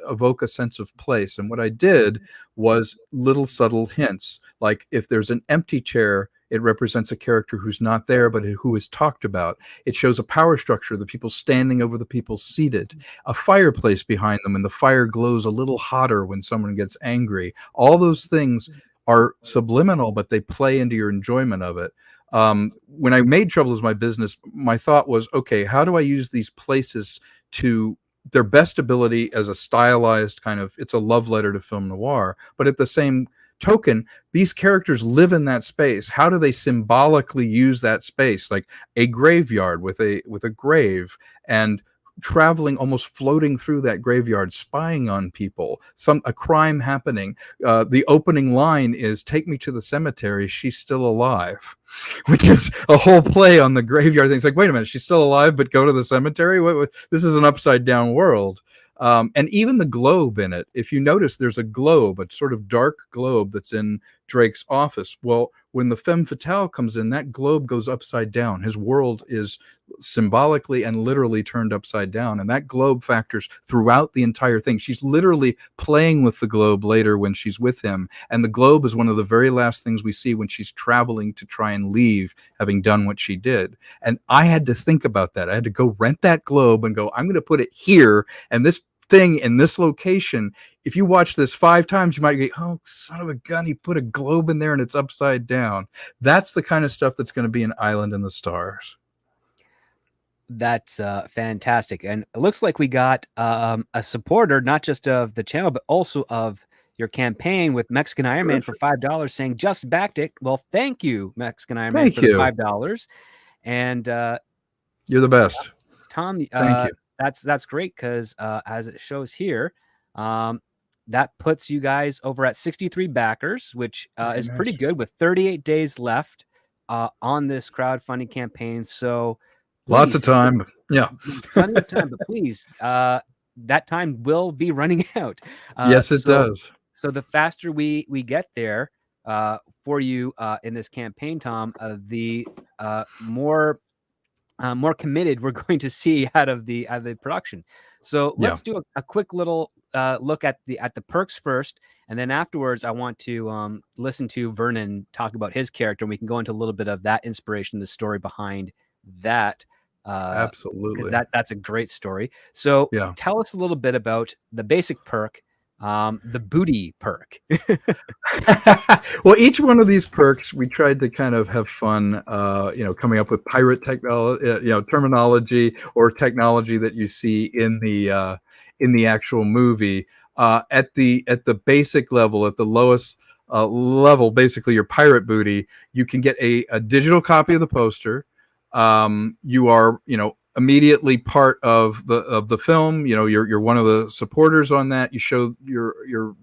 evoke a sense of place? And what I did was little subtle hints. Like if there's an empty chair, it represents a character who's not there, but who is talked about. It shows a power structure, the people standing over the people seated, a fireplace behind them, and the fire glows a little hotter when someone gets angry. All those things are subliminal, but they play into your enjoyment of it. When I made Trouble Is My Business, my thought was, okay, how do I use these places to their best ability as a stylized kind of, it's a love letter to film noir, but at the same token, these characters live in that space. How do they symbolically use that space? Like a graveyard with a grave, and traveling, almost floating through that graveyard, spying on people, a crime happening. The opening line is, "Take me to the cemetery, she's still alive," which is a whole play on the graveyard thing. It's like, wait a minute, she's still alive, but go to the cemetery? This is an upside down world. And even the globe in it, if you notice, there's a globe, a sort of dark globe that's in Drake's office. Well, when the femme fatale comes in, that globe goes upside down. His world is symbolically and literally turned upside down. And that globe factors throughout the entire thing. She's literally playing with the globe later when she's with him. And the globe is one of the very last things we see when she's traveling to try and leave, having done what she did. And I had to think about that. I had to go rent that globe and go, I'm going to put it here. And this thing in this location, if you watch this 5 times, you might go, oh, son of a gun, he put a globe in there and it's upside down. That's the kind of stuff that's going to be an Island in the Stars. That's fantastic. And it looks like we got a supporter, not just of the channel, but also of your campaign with Mexican Iron Man for $5 saying, just backed it. Well, thank you, Mexican Iron Man, for the $5. And you're the best. Tom, thank you. That's great, because as it shows here, that puts you guys over at 63 backers, which is pretty good, with 38 days left on this crowdfunding campaign. So please, lots of time. Yeah. Plenty of time, but please, that time will be running out. Yes, it does. So the faster we get there for you in this campaign, Tom, the more committed we're going to see out of the production. So let's do a quick little look at the perks first, and then afterwards I want to listen to Vernon talk about his character, and we can go into a little bit of that inspiration, the story behind that. Absolutely, that's a great story. So tell us a little bit about the basic perk, the booty perk. Well, each one of these perks, we tried to kind of have fun, coming up with pirate technology, terminology or technology that you see in the actual movie. At the basic level, at the lowest level, basically your pirate booty, you can get a digital copy of the poster. You are, immediately part of the film. You're one of the supporters on that. You show you're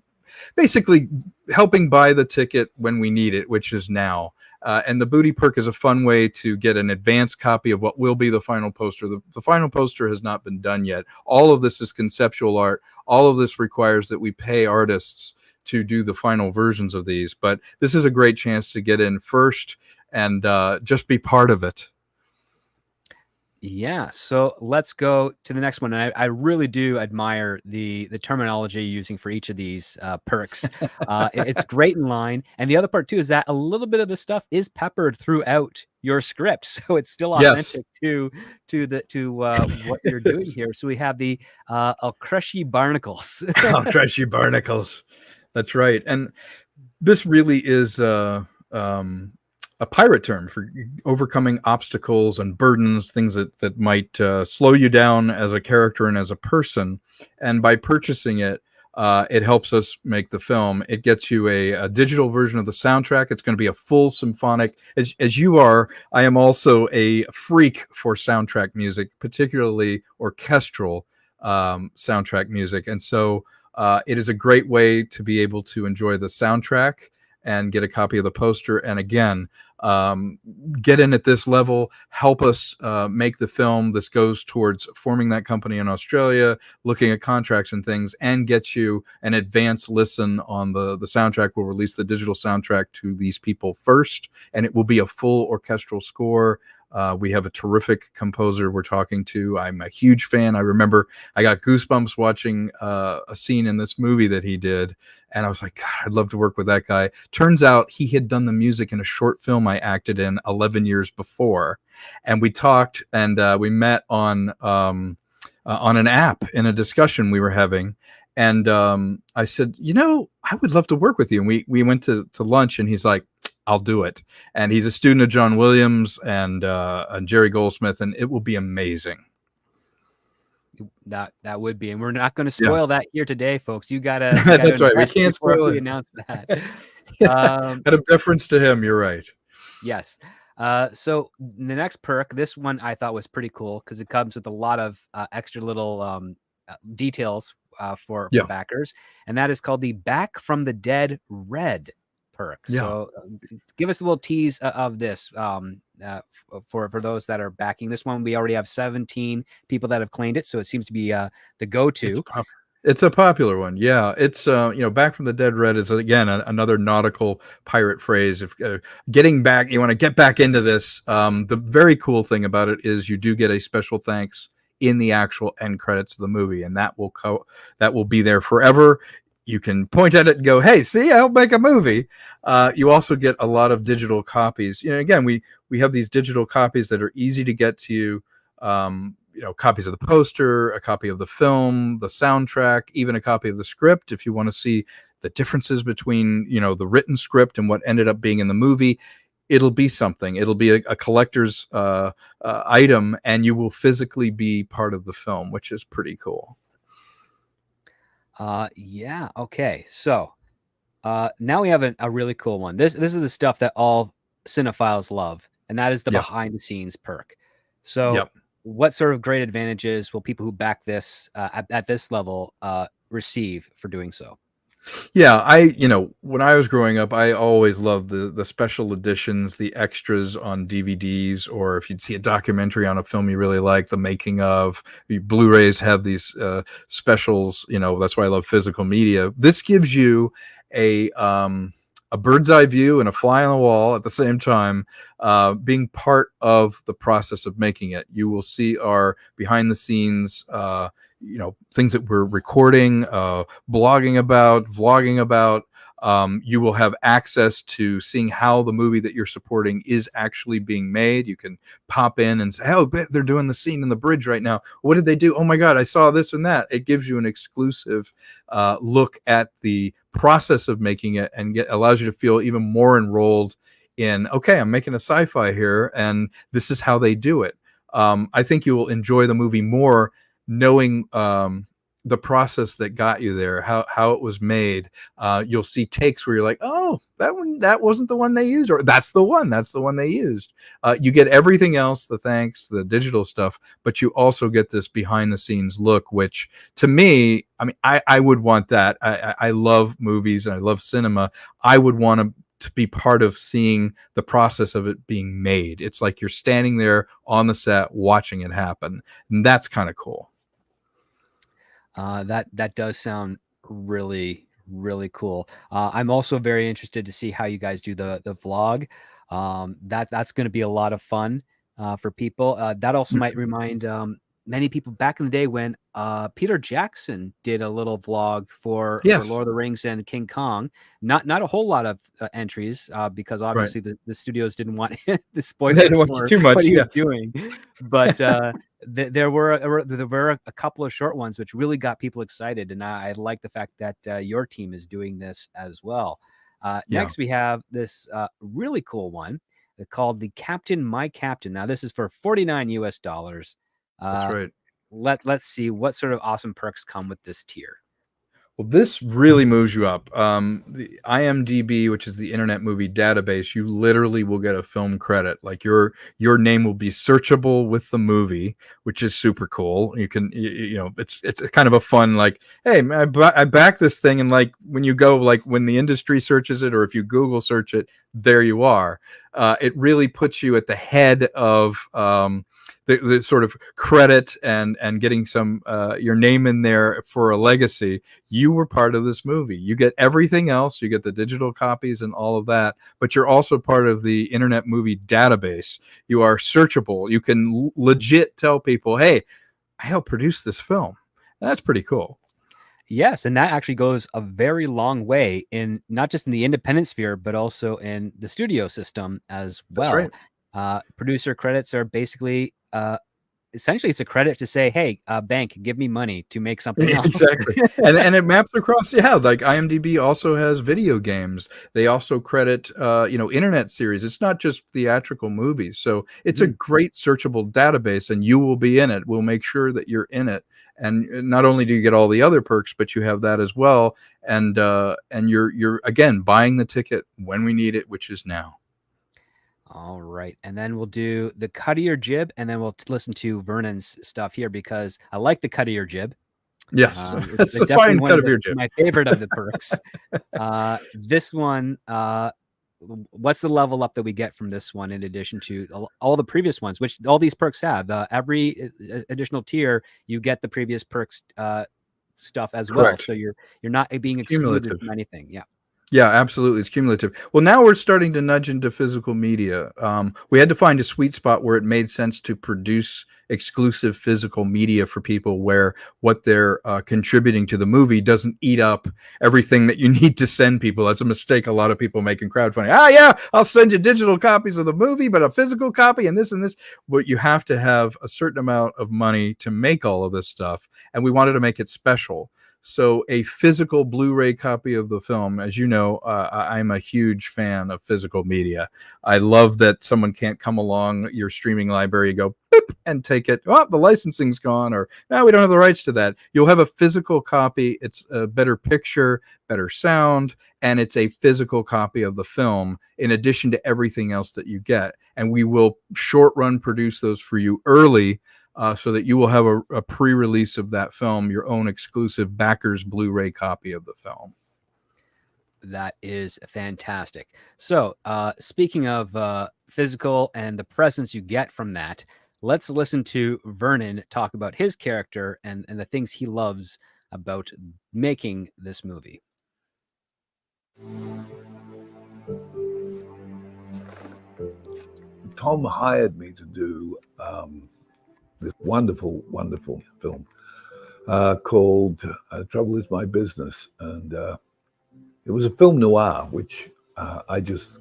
basically helping buy the ticket when we need it, which is now. And the booty perk is a fun way to get an advanced copy of what will be the final poster. The final poster has not been done yet. All of this is conceptual art. All of this requires that we pay artists to do the final versions of these. But this is a great chance to get in first and just be part of it. Yeah, so let's go to the next one. And I really do admire the terminology you're using for each of these perks. It's great in line. And the other part too is that a little bit of the stuff is peppered throughout your script, so it's still authentic to what you're doing here. So we have the crushy barnacles. Crushy barnacles. That's right. And this really is a pirate term for overcoming obstacles and burdens, things that might slow you down as a character and as a person. And by purchasing it, it helps us make the film. It gets you a digital version of the soundtrack. It's going to be a full symphonic. As you are, I am also a freak for soundtrack music, particularly orchestral soundtrack music. And so it is a great way to be able to enjoy the soundtrack and get a copy of the poster. And again, get in at this level, help us make the film. This goes towards forming that company in Australia, looking at contracts and things, and get you an advanced listen on the soundtrack. We'll release the digital soundtrack to these people first, and it will be a full orchestral score. We have a terrific composer we're talking to. I'm a huge fan. I remember I got goosebumps watching a scene in this movie that he did. And I was like, God, I'd love to work with that guy. Turns out he had done the music in a short film I acted in 11 years before. And we talked, and we met on an app in a discussion we were having. And I said, I would love to work with you. And we went to lunch, and he's like, I'll do it. And he's a student of John Williams and Jerry Goldsmith, and it will be amazing. That would be, and we're not going to spoil that here today, folks. You gotta that's right. We can't spoil it. We announce that. Um, Out of deference to him, you're right. yes. So the next perk, this one I thought was pretty cool because it comes with a lot of extra little details for Yeah. backers, and that is called the Back from the Dead Red perk. Yeah. So give us a little tease of this for those that are backing this one. We already have 17 people that have claimed it, so it seems to be the go-to. It's a popular one. Yeah. It's, Back from the Dead Red is, again, another nautical pirate phrase. If getting back, you want to get back into this. The very cool thing about it is you do get a special thanks in the actual end credits of the movie, and that will be there forever. You can point at it and go, "Hey, see, I'll make a movie." You also get a lot of digital copies. Again, we have these digital copies that are easy to get to you. Copies of the poster, a copy of the film, the soundtrack, even a copy of the script. If you want to see the differences between, the written script and what ended up being in the movie, it'll be something. It'll be a collector's item, and you will physically be part of the film, which is pretty cool. Yeah. Okay. So now we have a really cool one. This is the stuff that all cinephiles love, and that is the behind the scenes perk. So what sort of great advantages will people who back this at this level receive for doing so? Yeah, when I was growing up, I always loved the special editions, the extras on DVDs, or if you'd see a documentary on a film you really like, the making of. Blu-rays have these specials. That's why I love physical media. This gives you a bird's eye view and a fly on the wall at the same time, being part of the process of making it. You will see our behind the scenes, things that we're recording, blogging about, vlogging about. You will have access to seeing how the movie that you're supporting is actually being made. You can pop in and say, "Oh, they're doing the scene in the bridge right now. What did they do? Oh my God, I saw this and that." It gives you an exclusive look at the process of making it, and allows you to feel even more enrolled in, okay, I'm making a sci-fi here, and this is how they do it. I think you will enjoy the movie more knowing the process that got you there, how it was made. You'll see takes where you're like, "Oh, that wasn't the one they used," or that's the one they used. You get everything else, the thanks, the digital stuff, but you also get this behind the scenes look, which to me, I would want that. I love movies and I love cinema. I would want to be part of seeing the process of it being made. It's like you're standing there on the set watching it happen, and that's kind of cool. That does sound really, really cool. I'm also very interested to see how you guys do the vlog. That's going to be a lot of fun for people. That also might remind many people back in the day when Peter Jackson did a little vlog for Lord of the Rings and King Kong. Not a whole lot of entries because obviously the studios didn't want the spoilers for too much. what he was doing, but there were a couple of short ones which really got people excited, and I like the fact that your team is doing this as well. Next, we have this really cool one called the Captain My Captain. Now, this is for $49 US. That's right. Let's see what sort of awesome perks come with this tier. Well, this really moves you up. The IMDb, which is the Internet Movie Database, you literally will get a film credit. Like your name will be searchable with the movie, which is super cool. You can, it's kind of a fun, like, hey, I backed this thing, and like when you go, like when the industry searches it, or if you Google search it, there you are. It really puts you at the head of the sort of credit and getting some your name in there for a legacy. You were part of this movie. You get everything else. You get the digital copies and all of that, but you're also part of the Internet Movie Database. You are searchable. You can legit tell people, "Hey, I helped produce this film." And that's pretty cool. Yes, and that actually goes a very long way in not just in the independent sphere, but also in the studio system as well. That's right. Producer credits are basically essentially it's a credit to say, hey, bank, give me money to make something else. Exactly. And it maps across, like IMDb also has video games. They also credit internet series. It's not just theatrical movies. So it's a great searchable database, and you will be in it. We'll make sure that you're in it. And not only do you get all the other perks, but you have that as well. And you're again buying the ticket when we need it, which is now. All right. And then we'll do the cut of your jib, and then we'll listen to Vernon's stuff here, because I like the cut of your jib. Yes, it's a fine cut of your jib. My favorite of the perks. This one, what's the level up that we get from this one in addition to all the previous ones, which all these perks have? Every additional tier, you get the previous perks stuff as well. So you're not being excluded from anything. Yeah. Yeah, absolutely. It's cumulative. Well, now we're starting to nudge into physical media. We had to find a sweet spot where it made sense to produce exclusive physical media for people, where what they're contributing to the movie doesn't eat up everything that you need to send people. That's a mistake a lot of people make in crowdfunding. Yeah, I'll send you digital copies of the movie, but a physical copy and this and this. But you have to have a certain amount of money to make all of this stuff. And we wanted to make it special. So a physical Blu-ray copy of the film, as you know, I'm a huge fan of physical media. I love that someone can't come along your streaming library and go boop and take it. Oh, the licensing's gone, or no, we don't have the rights to that. You'll have a physical copy. It's a better picture, better sound, and it's a physical copy of the film in addition to everything else that you get. And we will short run produce those for you early, so that you will have a pre-release of that film, your own exclusive backers Blu-ray copy of the film. That is fantastic. So speaking of physical and the presence you get from that, let's listen to Vernon talk about his character and the things he loves about making this movie. Tom hired me to do this wonderful, wonderful film called Trouble Is My Business. And it was a film noir, which I just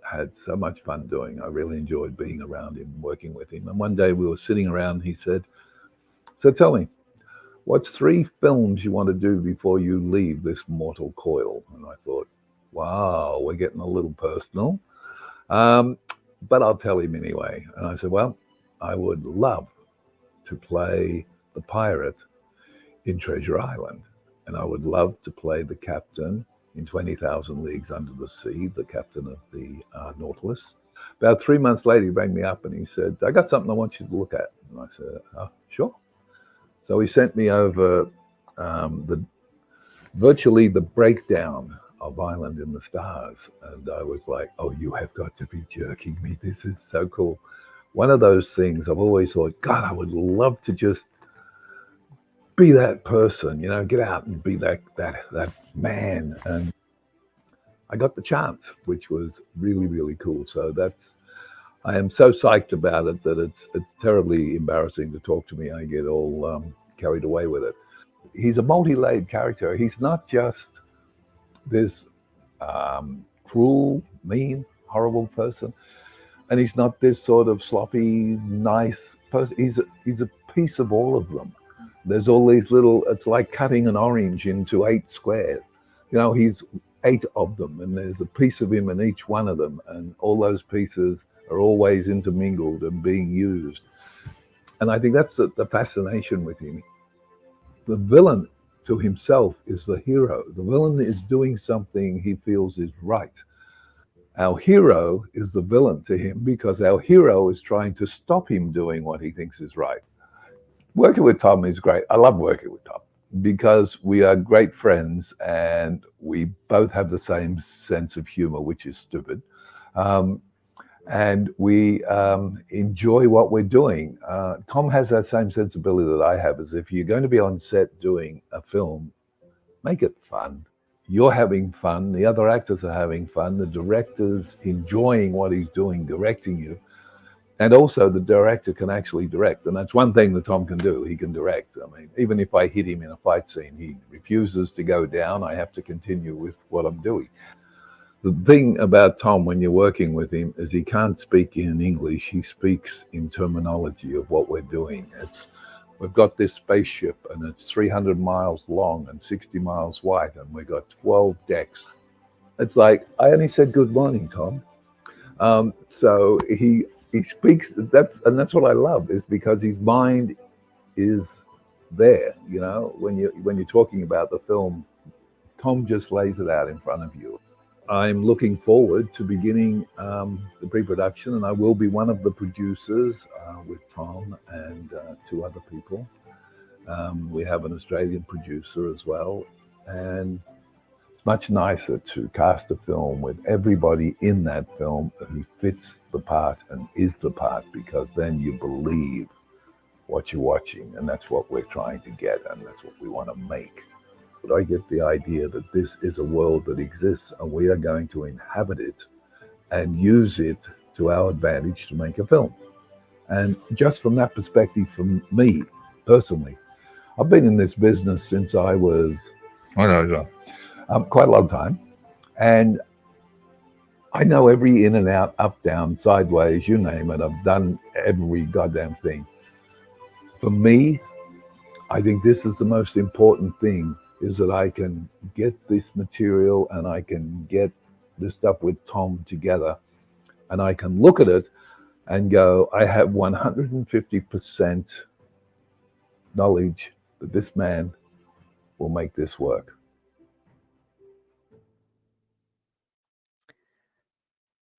had so much fun doing. I really enjoyed being around him, working with him. And one day we were sitting around, he said, so tell me, what's 3 films you want to do before you leave this mortal coil? And I thought, wow, we're getting a little personal. But I'll tell him anyway. And I said, well, I would love to play the pirate in Treasure Island. And I would love to play the captain in 20,000 Leagues Under the Sea, the captain of the Nautilus. About 3 months later, he rang me up and he said, I got something I want you to look at. And I said, oh, sure. So he sent me over virtually the breakdown of Island in the Stars. And I was like, oh, you have got to be jerking me. This is so cool. One of those things I've always thought, God, I would love to just be that person, get out and be that man. And I got the chance, which was really, really cool. So I am so psyched about it that it's terribly embarrassing to talk to me. I get all carried away with it. He's a multi-layered character. He's not just this cruel, mean, horrible person. And he's not this sort of sloppy, nice person. He's a piece of all of them. There's all these little, it's like cutting an orange into 8 squares. He's 8 of them, and there's a piece of him in each one of them. And all those pieces are always intermingled and being used. And I think that's the fascination with him. The villain to himself is the hero. The villain is doing something he feels is right. Our hero is the villain to him because our hero is trying to stop him doing what he thinks is right. Working with Tom is great. I love working with Tom because we are great friends and we both have the same sense of humor, which is stupid. And we enjoy what we're doing. Tom has that same sensibility that I have, as if you're going to be on set doing a film, make it fun. You're having fun, the other actors are having fun, the director's enjoying what he's doing, directing you. And also the director can actually direct. And that's one thing that Tom can do, he can direct. I mean, even if I hit him in a fight scene, he refuses to go down. I have to continue with what I'm doing. The thing about Tom when you're working with him is he can't speak in English. He speaks in terminology of what we're doing. We've got this spaceship and it's 300 miles long and 60 miles wide and we've got 12 decks. It's like, I only said good morning, Tom. So he speaks, that's what I love, is because his mind is there, you know, when you're talking about the film, Tom just lays it out in front of you. I'm looking forward to beginning the pre-production, and I will be one of the producers with Tom and 2 other people. We have an Australian producer as well, and it's much nicer to cast a film with everybody in that film who fits the part and is the part, because then you believe what you're watching, and that's what we're trying to get, and that's what we want to make. But I get the idea that this is a world that exists and we are going to inhabit it and use it to our advantage to make a film. And just from that perspective, from me personally, I've been in this business since I was, quite a long time. And I know every in and out, up, down, sideways, you name it. I've done every goddamn thing. For me, I think this is the most important thing, is that I can get this material and I can get this stuff with Tom together, and I can look at it and go, I have 150% knowledge that this man will make this work.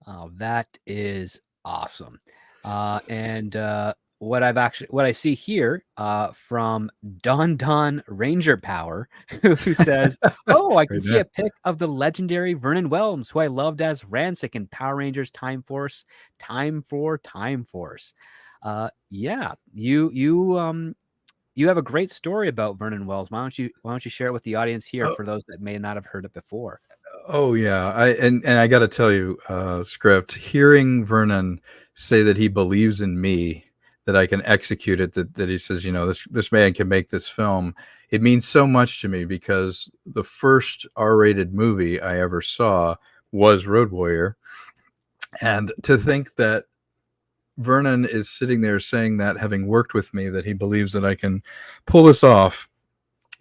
Oh, that is awesome. What I see here from Don Ranger Power, who says, "Oh, I can see a pic of the legendary Vernon Wells, who I loved as Rancic in Power Rangers Time Force, Time Force." Yeah, you have a great story about Vernon Wells. Why don't you share it with the audience here for those that may not have heard it before? Oh yeah, I got to tell you, Script, hearing Vernon say that he believes in me, that I can execute it, that he says, you know, this man can make this film. It means so much to me, because the first R-rated movie I ever saw was Road Warrior, and to think that Vernon is sitting there saying that, having worked with me, that he believes that I can pull this off,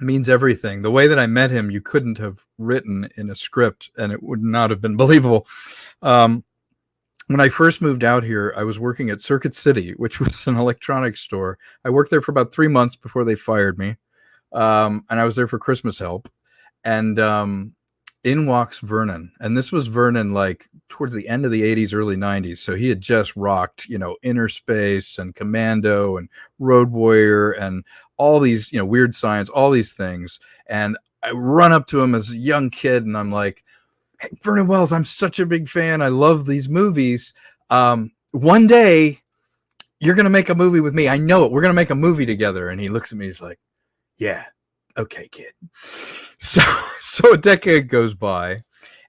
means everything. The way that I met him, you couldn't have written in a script and it would not have been believable. When I first moved out here, I was working at Circuit City, which was an electronics store. I worked there for about 3 months before they fired me. And I was there for Christmas help. And in walks Vernon. And this was Vernon like towards the end of the 80s, early 90s. So he had just rocked, you know, Inner Space and Commando and Road Warrior and all these, you know, Weird Science, all these things. And I run up to him as a young kid and I'm like, "Hey, Vernon Wells, I'm such a big fan. I love these movies. One day you're going to make a movie with me. I know it. We're going to make a movie together." And he looks at me. He's like, "Yeah, okay, kid." So a decade goes by,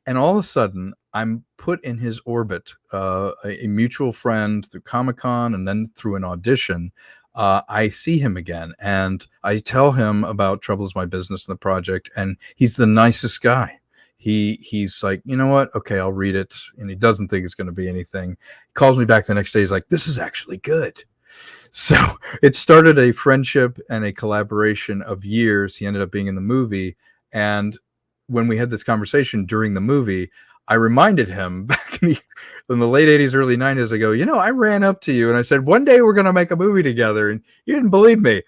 and all of a sudden I'm put in his orbit. A mutual friend through Comic-Con and then through an audition. I see him again and I tell him about Trouble Is My Business and the project, and he's the nicest guy. He's like, "You know what? Okay, I'll read it." And he doesn't think it's going to be anything. He calls me back the next day. He's like, "This is actually good." So it started a friendship and a collaboration of years. He ended up being in the movie. And when we had this conversation during the movie, I reminded him back in the late 80s, early 90s, I go, "You know, I ran up to you and I said, one day we're going to make a movie together. And you didn't believe me."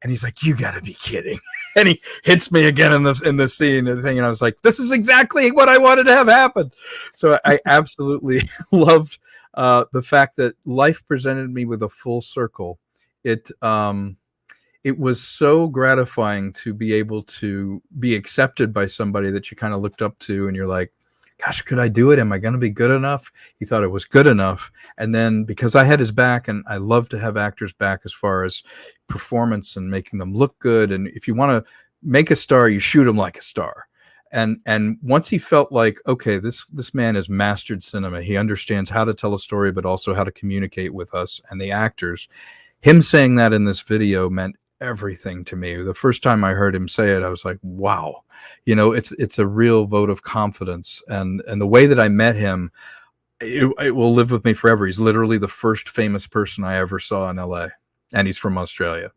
And he's like, "You got to be kidding." And he hits me again in the scene and the thing. And I was like, "This is exactly what I wanted to have happen." So I absolutely loved the fact that life presented me with a full circle. It was so gratifying to be able to be accepted by somebody that you kind of looked up to, and you're like, "Gosh, could I do it? Am I going to be good enough?" He thought it was good enough. And then because I had his back, and I love to have actors back as far as performance and making them look good. And if you want to make a star, you shoot him like a star. And once he felt like, okay, this man has mastered cinema. He understands how to tell a story, but also how to communicate with us and the actors. Him saying that in this video meant everything to me. The first time I heard him say it, I was like, wow, you know, it's a real vote of confidence. And the way that I met him, it will live with me forever. He's literally the first famous person I ever saw in LA, and he's from Australia.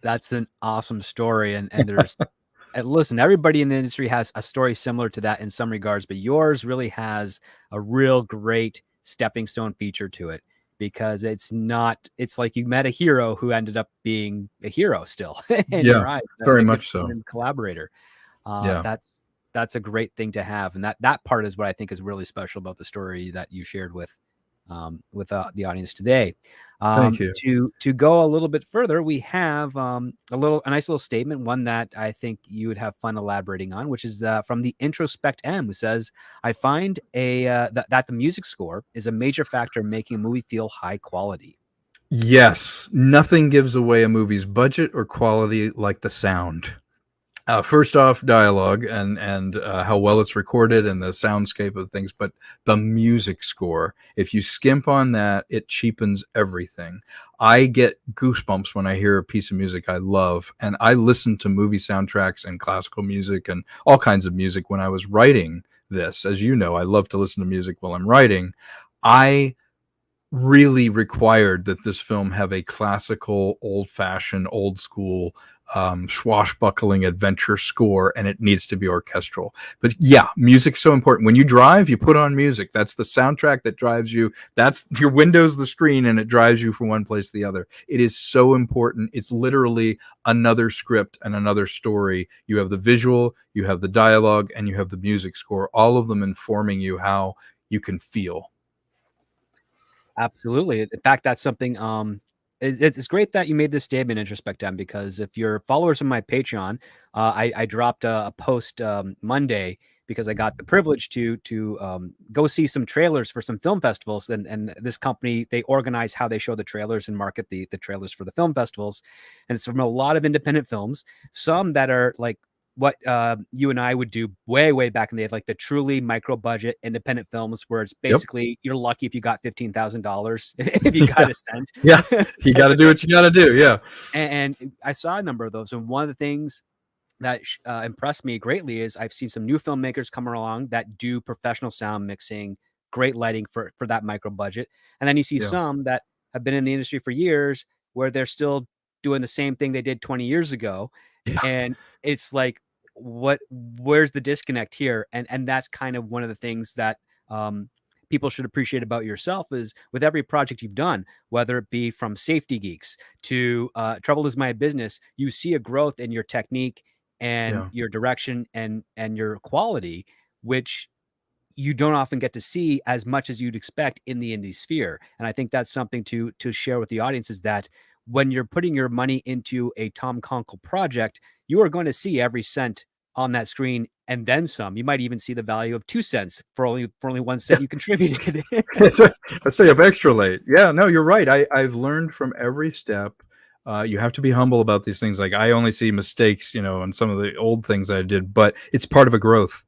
That's an awesome story. And there's, and listen, everybody in the industry has a story similar to that in some regards, but yours really has a real great stepping stone feature to it, because it's like you met a hero who ended up being a hero still in Yeah, your eyes, very and a good much so. friend and collaborator. Yeah. That's a great thing to have. And that part is what I think is really special about the story that you shared with the audience today. Thank you. To go a little bit further, we have a nice little statement, one that I think you would have fun elaborating on, which is from the Introspect M, who says, "I find that the music score is a major factor in making a movie feel high quality." Yes, nothing gives away a movie's budget or quality like the sound. First off, dialogue and how well it's recorded and the soundscape of things, but the music score, if you skimp on that, it cheapens everything. I get goosebumps when I hear a piece of music I love, and I listen to movie soundtracks and classical music and all kinds of music when I was writing this. As you know, I love to listen to music while I'm writing. I really required that this film have a classical, old-fashioned, old-school, swashbuckling adventure score, and it needs to be orchestral. But yeah, music's so important. When you drive, you put on music. That's the soundtrack that drives you. That's your window's the screen, and it drives you from one place to the other. It is so important. It's literally another script and another story. You have the visual, you have the dialogue, and you have the music score, all of them informing you how you can feel. Absolutely. In fact, that's something. It's great that you made this statement, Introspect, because if you're followers of my Patreon, I dropped a post Monday, because I got the privilege to go see some trailers for some film festivals, and this company, they organize how they show the trailers and market the trailers for the film festivals, and it's from a lot of independent films, some that are like what you and I would do way back in the day, like the truly micro budget independent films, where it's basically you're lucky if you got $15,000 if you got Yeah. a cent. Yeah, you got to do what you got to do. Yeah. And I saw a number of those, and one of the things that impressed me greatly is I've seen some new filmmakers come along that do professional sound mixing, great lighting for that micro budget, and then you see Yeah. some that have been in the industry for years, where they're still doing the same thing they did 20 years ago, Yeah. and it's like, where's the disconnect here? And that's kind of one of the things that people should appreciate about yourself, is with every project you've done, whether it be from Safety Geeks to Trouble Is My Business, you see a growth in your technique and Yeah. your direction and your quality, which you don't often get to see as much as you'd expect in the indie sphere. And I think that's something to share with the audience, is that when you're putting your money into a Tom Konkle project, you are going to see every cent on that screen and then some. You might even see the value of 2 cents for only 1 cent you contributed. I stay up extra late. Yeah, no, you're right. I've learned from every step. You have to be humble about these things. Like, I only see mistakes, you know, on some of the old things I did, but it's part of a growth.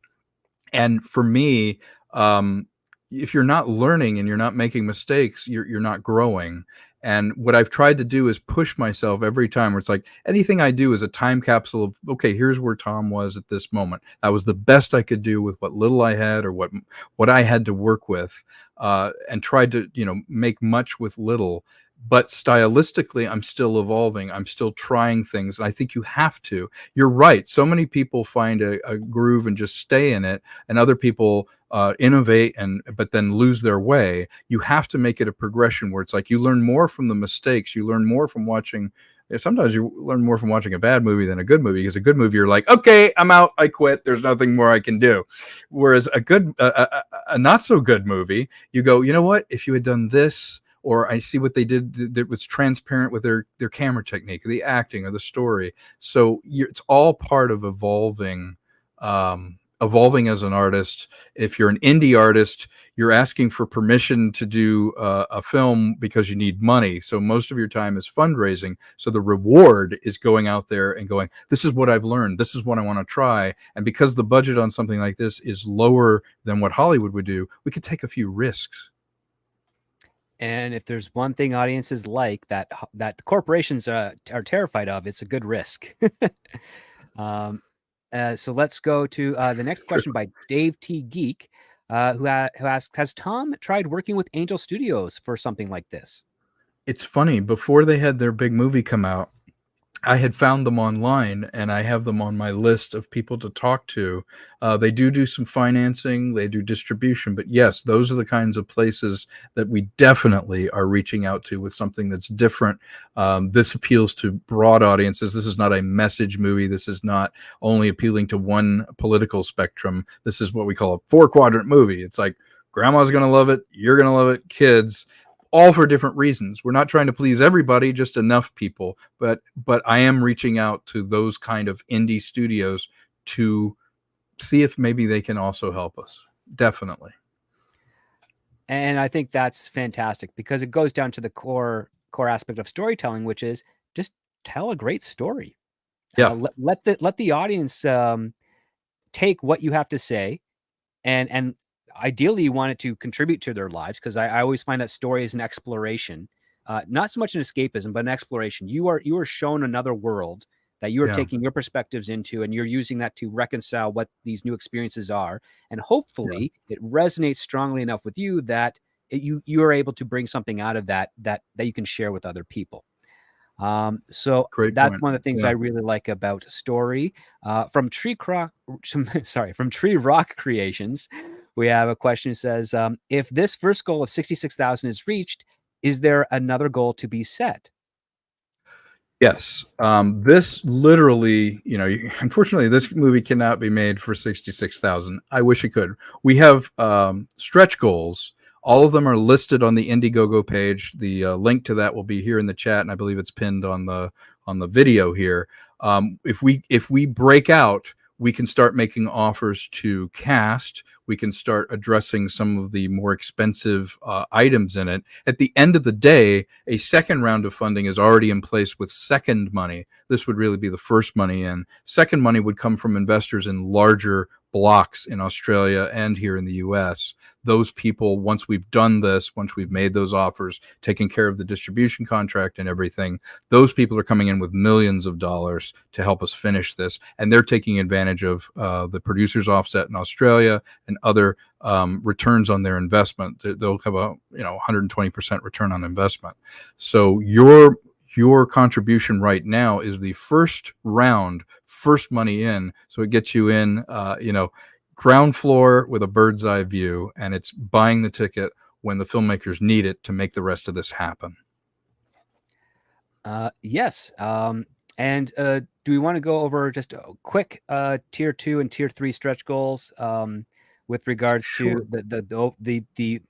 And for me, if you're not learning and you're not making mistakes, you're not growing. And what I've tried to do is push myself every time, where it's like anything I do is a time capsule of, okay, here's where Tom was at this moment. That was the best I could do with what little I had, or what I had to work with, and tried to, you know, make much with little. But stylistically, I'm still evolving. I'm still trying things. And I think you have to. You're right. So many people find a groove and just stay in it, and other people innovate but then lose their way. You have to make it a progression, where it's like you learn more from the mistakes. You learn more from watching. Sometimes you learn more from watching a bad movie than a good movie, because a good movie, you're like, okay, I'm out, I quit, there's nothing more I can do. Whereas a not so good movie, you go, you know what? If you had done this, or I see what they did that was transparent with their camera technique, the acting, or the story. So it's all part of evolving. Evolving as an artist. If you're an indie artist, you're asking for permission to do a film because you need money. So most of your time is fundraising. So the reward is going out there and going, this is what I've learned. This is what I want to try. And because the budget on something like this is lower than what Hollywood would do, we could take a few risks. And if there's one thing audiences like that the corporations are terrified of, it's a good risk. So let's go to the next question by Dave T. Geek, who asks, has Tom tried working with Angel Studios for something like this? It's funny, before they had their big movie come out, I had found them online, and I have them on my list of people to talk to. They do some financing, they do distribution, but yes, those are the kinds of places that we definitely are reaching out to with something that's different. This appeals to broad audiences. This is not a message movie. This is not only appealing to one political spectrum. This is what we call a 4-quadrant movie. It's like grandma's going to love it, you're going to love it, kids, all for different reasons. We're not trying to please everybody, just enough people. But I am reaching out to those kind of indie studios to see if maybe they can also help us. Definitely. And I think that's fantastic, because it goes down to the core aspect of storytelling, which is just tell a great story. Yeah. Let the audience take what you have to say, and ideally you want it to contribute to their lives, because I always find that story is an exploration, not so much an escapism, but an exploration. You are shown another world that you are taking your perspectives into, and you're using that to reconcile what these new experiences are, and hopefully it resonates strongly enough with you that you are able to bring something out of that you can share with other people. So Great that's point. one of the things I really like about story. From Tree Rock Creations, we have a question that says, if this first goal of 66,000 is reached, is there another goal to be set? Yes. This literally, unfortunately, this movie cannot be made for 66,000. I wish it could. We have stretch goals. All of them are listed on the Indiegogo page. The link to that will be here in the chat, and I believe it's pinned on the video here. If we break out, we can start making offers to cast. We can start addressing some of the more expensive items in it. At the end of the day, a second round of funding is already in place with second money. This would really be the first money in. Second money would come from investors in larger blocks in Australia and here in the US. Those people, once we've done this, once we've made those offers, taken care of the distribution contract and everything, those people are coming in with millions of dollars to help us finish this. And they're taking advantage of the producer's offset in Australia and other returns on their investment. They'll have a 120% return on investment. So your contribution right now is the first round, first money in. So it gets you in, ground floor with a bird's eye view, and it's buying the ticket when the filmmakers need it to make the rest of this happen. Yes. And do we want to go over just a quick tier 2 and tier 3 stretch goals with regards to the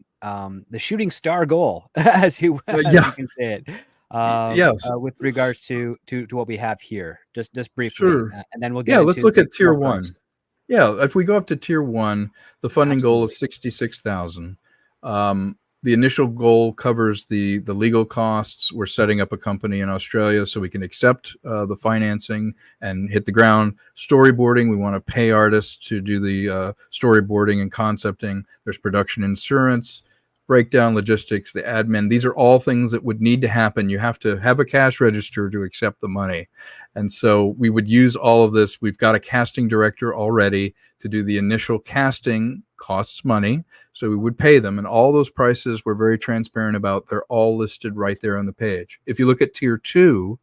shooting star goal, as you can say it? Yes. With regards to what we have here, just briefly, Sure. and then we'll get. Let's look at tier 1. Yeah, if we go up to tier 1, the funding goal is 66,000. The initial goal covers the legal costs. We're setting up a company in Australia so we can accept the financing and hit the ground. Storyboarding, we want to pay artists to do the storyboarding and concepting. There's production insurance, breakdown, logistics, the admin. These are all things that would need to happen. You have to have a cash register to accept the money. And so we would use all of this. We've got a casting director already to do the initial casting. Costs money, so we would pay them. And all those prices we're very transparent about. They're all listed right there on the page. If you look at tier 2,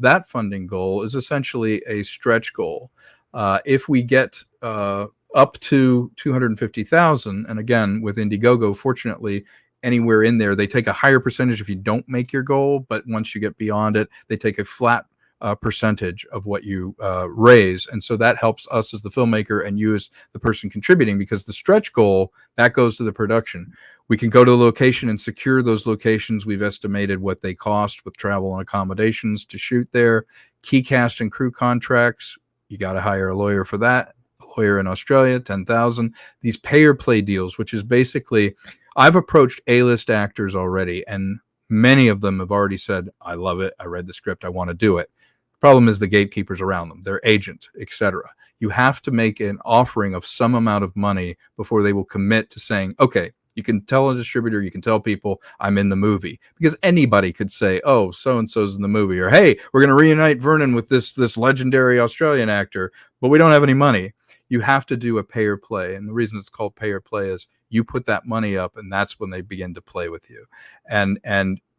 that funding goal is essentially a stretch goal. If we get up to 250,000, and again with Indiegogo, fortunately, anywhere in there they take a higher percentage if you don't make your goal, but once you get beyond it, they take a flat percentage of what you raise. And so that helps us as the filmmaker and you as the person contributing, because the stretch goal, that goes to the production. We can go to the location and secure those locations. We've estimated what they cost with travel and accommodations to shoot there. Key cast and crew contracts, you got to hire a lawyer for that. A lawyer in Australia, 10,000. These pay or play deals, which is basically, I've approached A-list actors already, and many of them have already said, I love it, I read the script, I want to do it. Problem is the gatekeepers around them, their agent, etc. You have to make an offering of some amount of money before they will commit to saying, okay, You can tell a distributor, you can tell people, I'm in the movie, because anybody could say, oh, so and so's in the movie, or hey, we're going to reunite Vernon with this legendary Australian actor, but we don't have any money. You have to do a pay or play, and the reason it's called pay or play is you put that money up, and that's when they begin to play with you, and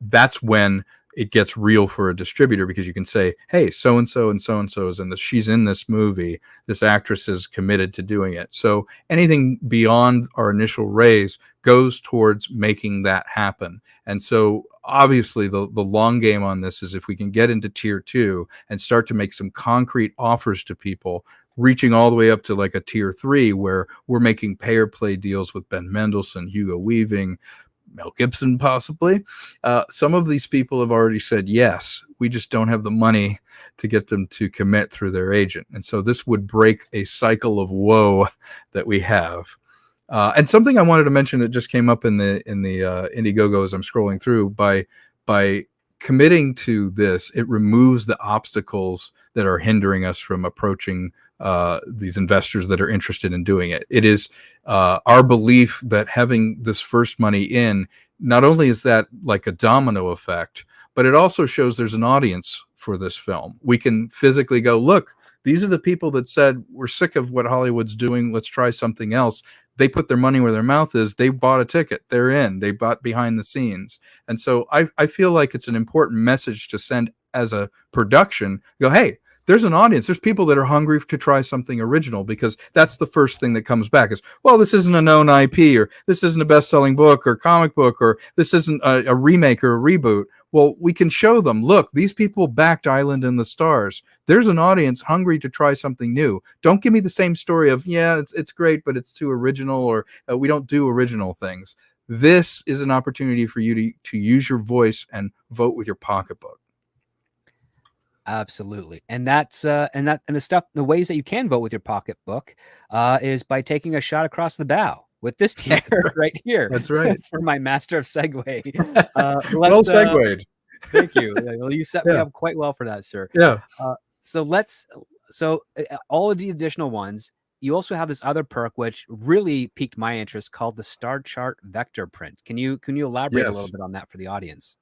that's when it gets real for a distributor, because you can say, hey, so and so is in this, she's in this movie, this actress is committed to doing it. So anything beyond our initial raise goes towards making that happen. And so obviously the long game on this is if we can get into tier 2 and start to make some concrete offers to people, reaching all the way up to like a tier 3 where we're making pay or play deals with Ben Mendelsohn, Hugo Weaving, Mel Gibson, possibly. Some of these people have already said yes. We just don't have the money to get them to commit through their agent. And so this would break a cycle of woe that we have. And something I wanted to mention that just came up in the Indiegogo as I'm scrolling through, by committing to this, it removes the obstacles that are hindering us from approaching these investors that are interested in doing it. It is our belief that having this first money in, not only is that like a domino effect, but it also shows there's an audience for this film. We can physically go, look, these are the people that said, we're sick of what Hollywood's doing, let's try something else. They put their money where their mouth is. They bought a ticket. They're in. They bought behind the scenes. And so I feel like it's an important message to send as a production. Go, hey, there's an audience. There's people that are hungry to try something original, because that's the first thing that comes back is, well, this isn't a known IP, or this isn't a best-selling book or comic book, or this isn't a remake or a reboot. Well, we can show them, look, these people backed Island in the Stars. There's an audience hungry to try something new. Don't give me the same story of, yeah, it's great, but it's too original, or we don't do original things. This is an opportunity for you to use your voice and vote with your pocketbook. Absolutely. And that's the ways that you can vote with your pocketbook is by taking a shot across the bow with this chair right here. That's right. For my master of segue. Well segued. Thank you. Well, you set me up quite well for that, sir. Yeah. So all of the additional ones, you also have this other perk which really piqued my interest, called the Star Chart Vector Print. Can you elaborate a little bit on that for the audience?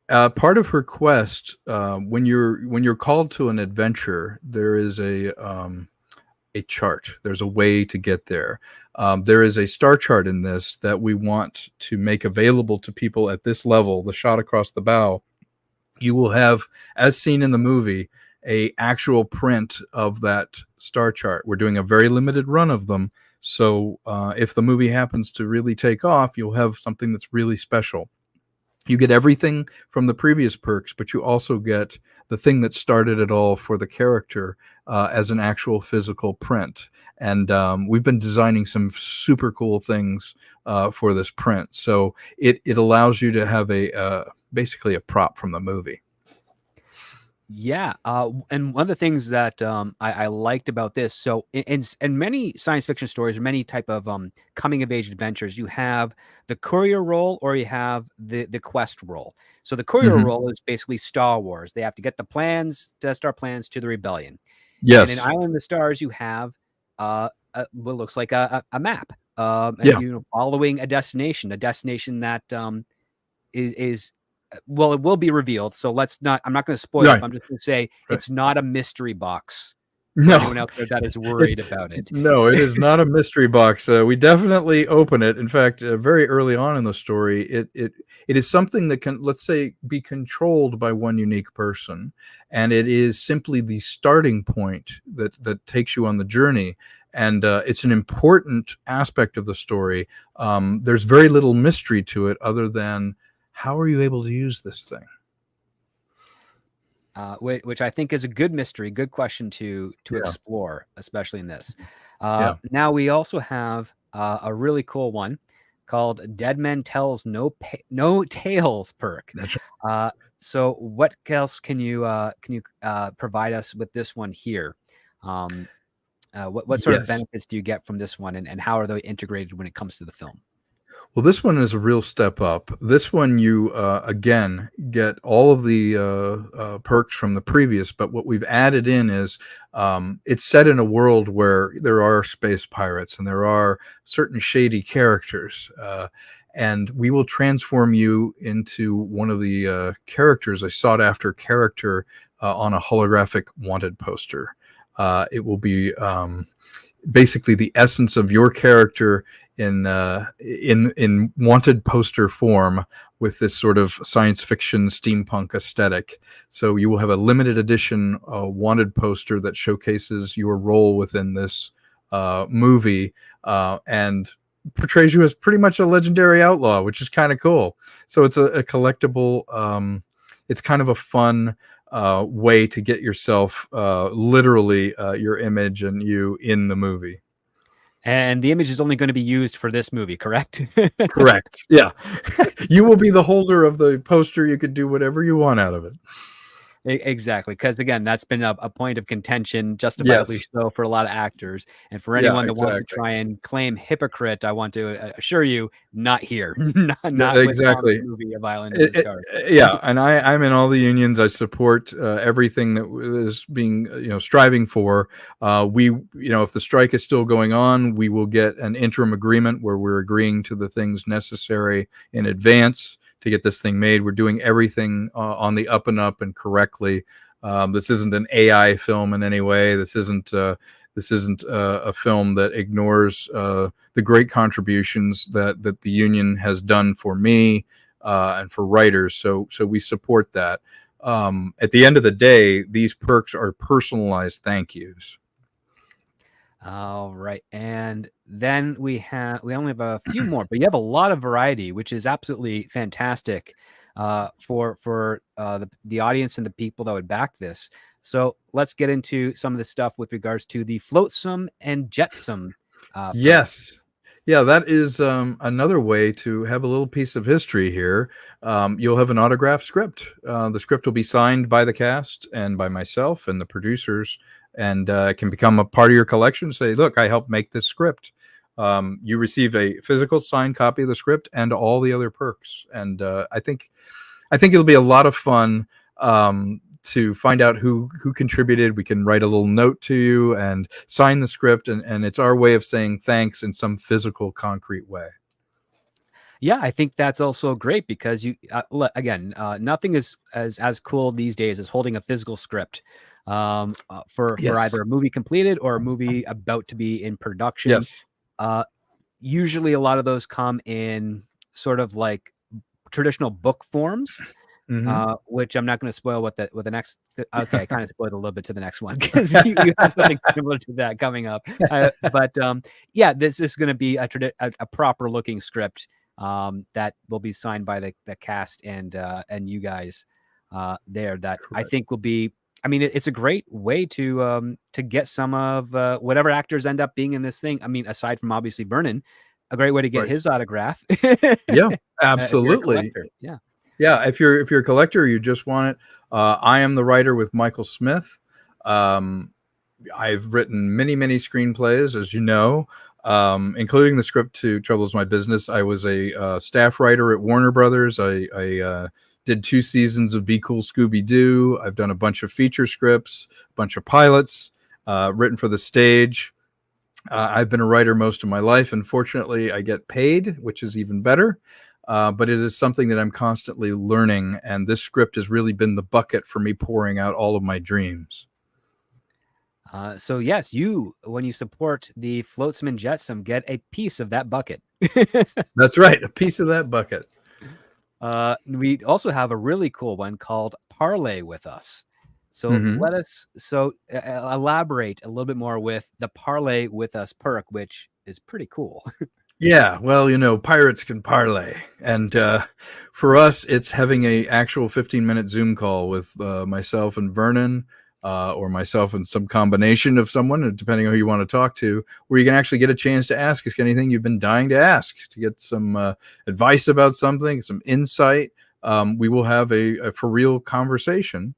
Part of her quest, when you're called to an adventure, there is a chart. There's a way to get there. There is a star chart in this that we want to make available to people at this level, the shot across the bow. You will have, as seen in the movie, a actual print of that star chart. We're doing a very limited run of them. So if the movie happens to really take off, you'll have something that's really special. You get everything from the previous perks, but you also get the thing that started it all for the character as an actual physical print. And we've been designing some super cool things for this print. So it allows you to have basically a prop from the movie. Yeah, and one of the things that I liked about this, so in many science fiction stories or many type of coming of age adventures, you have the courier role or you have the quest role. So the courier role is basically Star Wars. They have to get the Death Star plans to the rebellion. Yes. And in Island of the Stars, you have what looks like a map, and following a destination that is well, it will be revealed. So I'm not going to spoil it. I'm just going to say it's not a mystery box. No. Anyone out there that is worried about it. No, it is not a mystery box. We definitely open it. In fact, very early on in the story, it is something that can, let's say, be controlled by one unique person. And it is simply the starting point that takes you on the journey. And it's an important aspect of the story. There's very little mystery to it other than, how are you able to use this thing? Which I think is a good mystery, good question to explore, especially in this. Now we also have a really cool one called Dead Men Tells No Tales perk. So what else can you provide us with this one here? What sort of benefits do you get from this one, and how are they integrated when it comes to the film? Well, this one is a real step up. This one, you, again, get all of the perks from the previous, but what we've added in is it's set in a world where there are space pirates and there are certain shady characters. and we will transform you into one of the characters, a sought after character on a holographic wanted poster. It will be basically the essence of your character in wanted poster form, with this sort of science fiction steampunk aesthetic. So you will have a limited edition wanted poster that showcases your role within this movie, and portrays you as pretty much a legendary outlaw, which is kind of cool. So it's a collectible. It's kind of a fun way to get yourself literally your image and you in the movie. And the image is only going to be used for this movie, correct? Correct. Yeah. You will be the holder of the poster. You could do whatever you want out of it. Exactly, because again, that's been a point of contention, justifiably Yes. so, for a lot of actors. And for Yeah, anyone that wants to exactly. try and claim hypocrite, I want to assure you, not here. not Yeah, with Tom's exactly. movie of Island in the Stars. Yeah, and I'm in all the unions. I support everything that is being, striving for. If the strike is still going on, we will get an interim agreement where we're agreeing to the things necessary in advance to get this thing made. We're doing everything on the up and up and correctly. This isn't an AI film in any way. This isn't a film that ignores the great contributions that the union has done for me and for writers. So we support that. At the end of the day, these perks are personalized thank yous. All right, and then we only have a few more, but you have a lot of variety, which is absolutely fantastic for the audience and the people that would back this. So let's get into some of the stuff with regards to the flotsam and jetsam. Yes. Yeah, that is another way to have a little piece of history here. You'll have an autographed script. The script will be signed by the cast and by myself and the producers, and it can become a part of your collection. Say, look, I helped make this script. You receive a physical signed copy of the script and all the other perks. And I think it'll be a lot of fun to find out who contributed. We can write a little note to you and sign the script, and it's our way of saying thanks in some physical, concrete way. Yeah, I think that's also great because you again, nothing is as cool these days as holding a physical script for Yes. either a movie completed or a movie about to be in production. Yes. Usually, a lot of those come in sort of like traditional book forms. Which I'm not going to spoil what the next. Okay, I kind of spoiled a little bit to the next one because you have something similar to that coming up. But yeah, this is going to be a proper looking script that will be signed by the cast and you guys there. That Correct. I think will be. I mean, it's a great way to get some of whatever actors end up being in this thing. I mean, aside from obviously Vernon, a great way to get Right. his autograph. Yeah, If absolutely. you're a collector. Yeah. Yeah, if you're a collector, you just want it. I am the writer with Michael Smith. I've written many screenplays, as you know, including the script to Trouble's My Business. I was a staff writer at Warner Brothers. I did 2 seasons of Be Cool Scooby Doo. I've done a bunch of feature scripts, a bunch of pilots, written for the stage. I've been a writer most of my life, and fortunately, I get paid, which is even better. But it is something that I'm constantly learning, and this script has really been the bucket for me pouring out all of my dreams. So yes, when you support the Flotsam and Jetsam, get a piece of that bucket. That's right, a piece of that bucket. We also have a really cool one called Parlay with Us. So elaborate a little bit more with the Parlay with Us perk, which is pretty cool. Yeah, well, pirates can parlay, and for us, it's having a actual 15-minute Zoom call with myself and Vernon, or myself and some combination of someone, depending on who you want to talk to, where you can actually get a chance to ask us anything you've been dying to ask, to get some advice about something, some insight. We will have a for real conversation,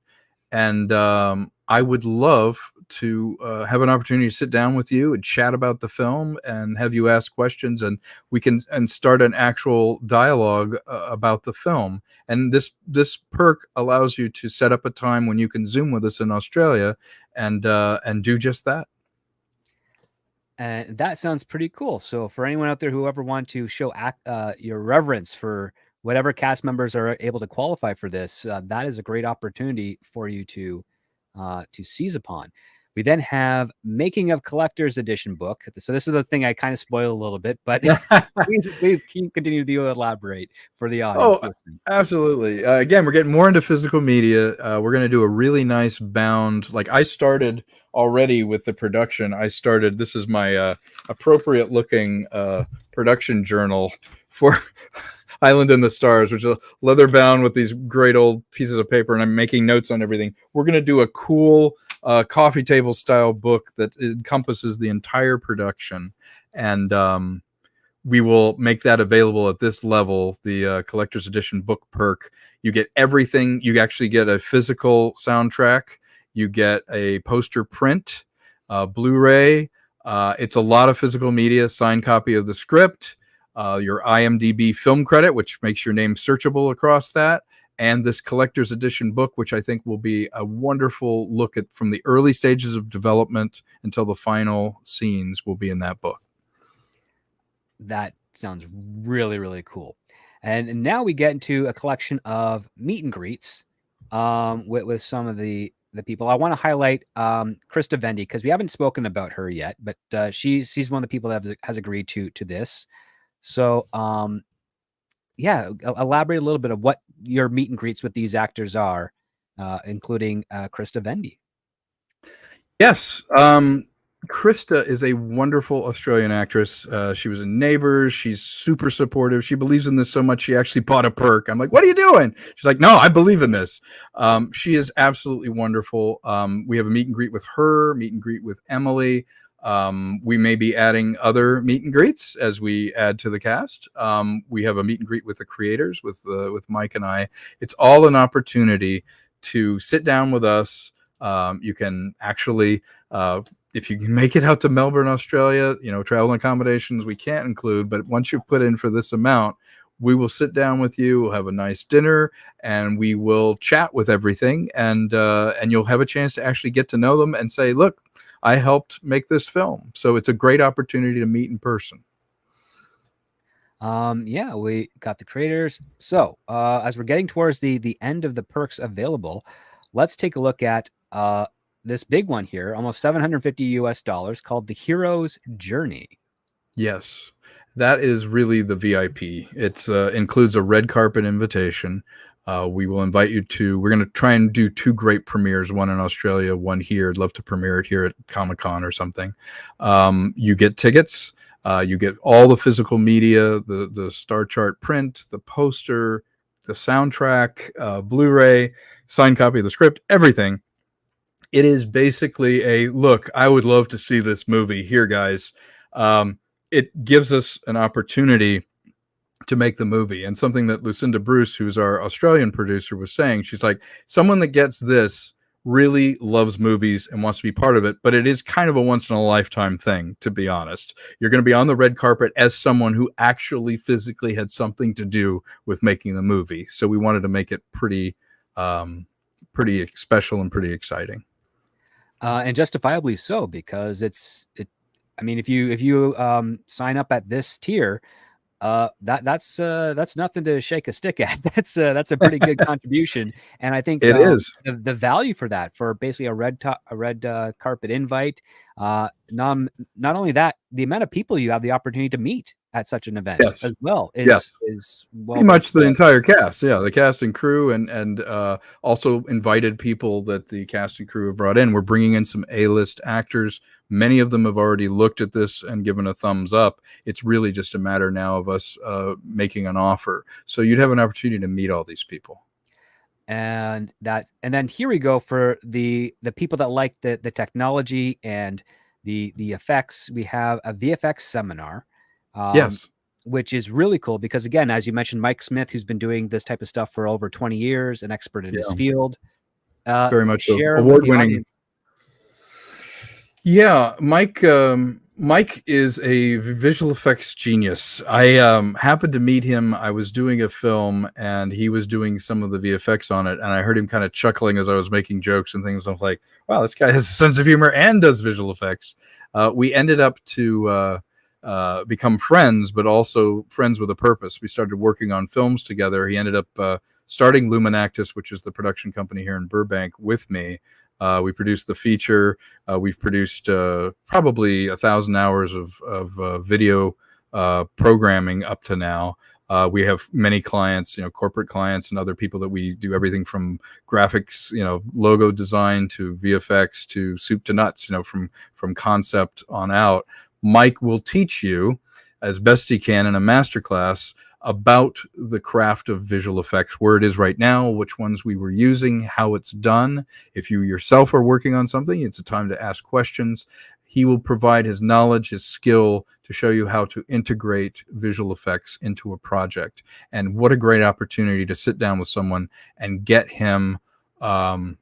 and I would love to have an opportunity to sit down with you and chat about the film and have you ask questions, and we can start an actual dialogue about the film. And this perk allows you to set up a time when you can Zoom with us in Australia and do just that. And that sounds pretty cool. So for anyone out there who ever want to show your reverence for whatever cast members are able to qualify for this, that is a great opportunity for you to seize upon. We then have Making of Collector's Edition book. So this is the thing I kind of spoiled a little bit, but please continue to elaborate for the audience listening. Absolutely. Again, we're getting more into physical media. We're going to do a really nice bound. Like I started already with the production. This is my appropriate looking production journal for Island in the Stars, which is leather bound with these great old pieces of paper, and I'm making notes on everything. We're going to do a cool coffee table style book that encompasses the entire production, and we will make that available at this level, the collector's edition book perk. You get everything. You actually get a physical soundtrack. You get a poster print, Blu-ray. It's a lot of physical media, signed copy of the script, your IMDb film credit, which makes your name searchable across that, and this collector's edition book, which I think will be a wonderful look at from the early stages of development until the final scenes will be in that book. That sounds really, really cool. And now we get into a collection of meet and greets with some of the people. I want to highlight Krista Vendy, because we haven't spoken about her yet, but she's one of the people that has agreed to this. So yeah, elaborate a little bit of what your meet and greets with these actors are, including Krista Vendy. Yes. Krista is a wonderful Australian actress. She was in Neighbours. She's super supportive. She believes in this so much she actually bought a perk. I'm like, what are you doing? She's like, no, I believe in this. She is absolutely wonderful. We have a meet and greet with her, meet and greet with Emily. We may be adding other meet and greets as we add to the cast. We have a meet and greet with the creators, with Mike and I. It's all an opportunity to sit down with us. You can actually, if you can make it out to Melbourne, Australia, travel and accommodations we can't include, but once you put in for this amount, we will sit down with you, we'll have a nice dinner, and we will chat with everything, and you'll have a chance to actually get to know them and say, look, I helped make this film. So it's a great opportunity to meet in person. Yeah, we got the creators. So as we're getting towards the end of the perks available, let's take a look at this big one here, almost $750 called The Hero's Journey. Yes, that is really the VIP. It includes a red carpet invitation. We will invite you to, we're going to try and do 2 great premieres, one in Australia, one here. I'd love to premiere it here at Comic-Con or something. You get tickets. You get all the physical media, the star chart print, the poster, the soundtrack, Blu-ray, signed copy of the script, everything. It is basically a, look, I would love to see this movie here, guys. It gives us an opportunity to make the movie. And something that Lucinda Bruce, who's our Australian producer, was saying, she's like, someone that gets this really loves movies and wants to be part of it, but it is kind of a once in a lifetime thing, to be honest. You're going to be on the red carpet as someone who actually physically had something to do with making the movie. So we wanted to make it pretty special and pretty exciting. And justifiably so, because I mean, if you sign up at this tier, that's nothing to shake a stick at. That's a pretty good contribution, and I think it is the value for that, for basically a red carpet invite. Not only that, the amount of people you have the opportunity to meet at such an event as well is well, pretty much the entire cast. Yeah, the cast and crew, and also invited people that the cast and crew have brought in. We're bringing in some A-list actors. Many of them have already looked at this and given a thumbs up. It's really just a matter now of us making an offer. So you'd have an opportunity to meet all these people. And then here we go for the people that like the technology and the effects. We have a VFX seminar. Yes. Which is really cool because, again, as you mentioned, Mike Smith, who's been doing this type of stuff for over 20 years, an expert in his field. Very much so. Award-winning. Yeah, Mike Mike is a visual effects genius. I happened to meet him. I was doing a film and he was doing some of the VFX on it. And I heard him kind of chuckling as I was making jokes and things. I was like, wow, this guy has a sense of humor and does visual effects. We ended up to become friends, but also friends with a purpose. We started working on films together. He ended up starting Luminactus, which is the production company here in Burbank, with me. We produced the feature. We've produced probably 1,000 hours of video programming up to now. We have many clients, corporate clients and other people that we do everything from graphics, logo design to VFX to soup to nuts, from concept on out. Mike will teach you as best he can in a masterclass about the craft of visual effects, where it is right now, which ones we were using, how it's done. If you yourself are working on something, it's a time to ask questions. He will provide his knowledge, his skill to show you how to integrate visual effects into a project. And what a great opportunity to sit down with someone and get him to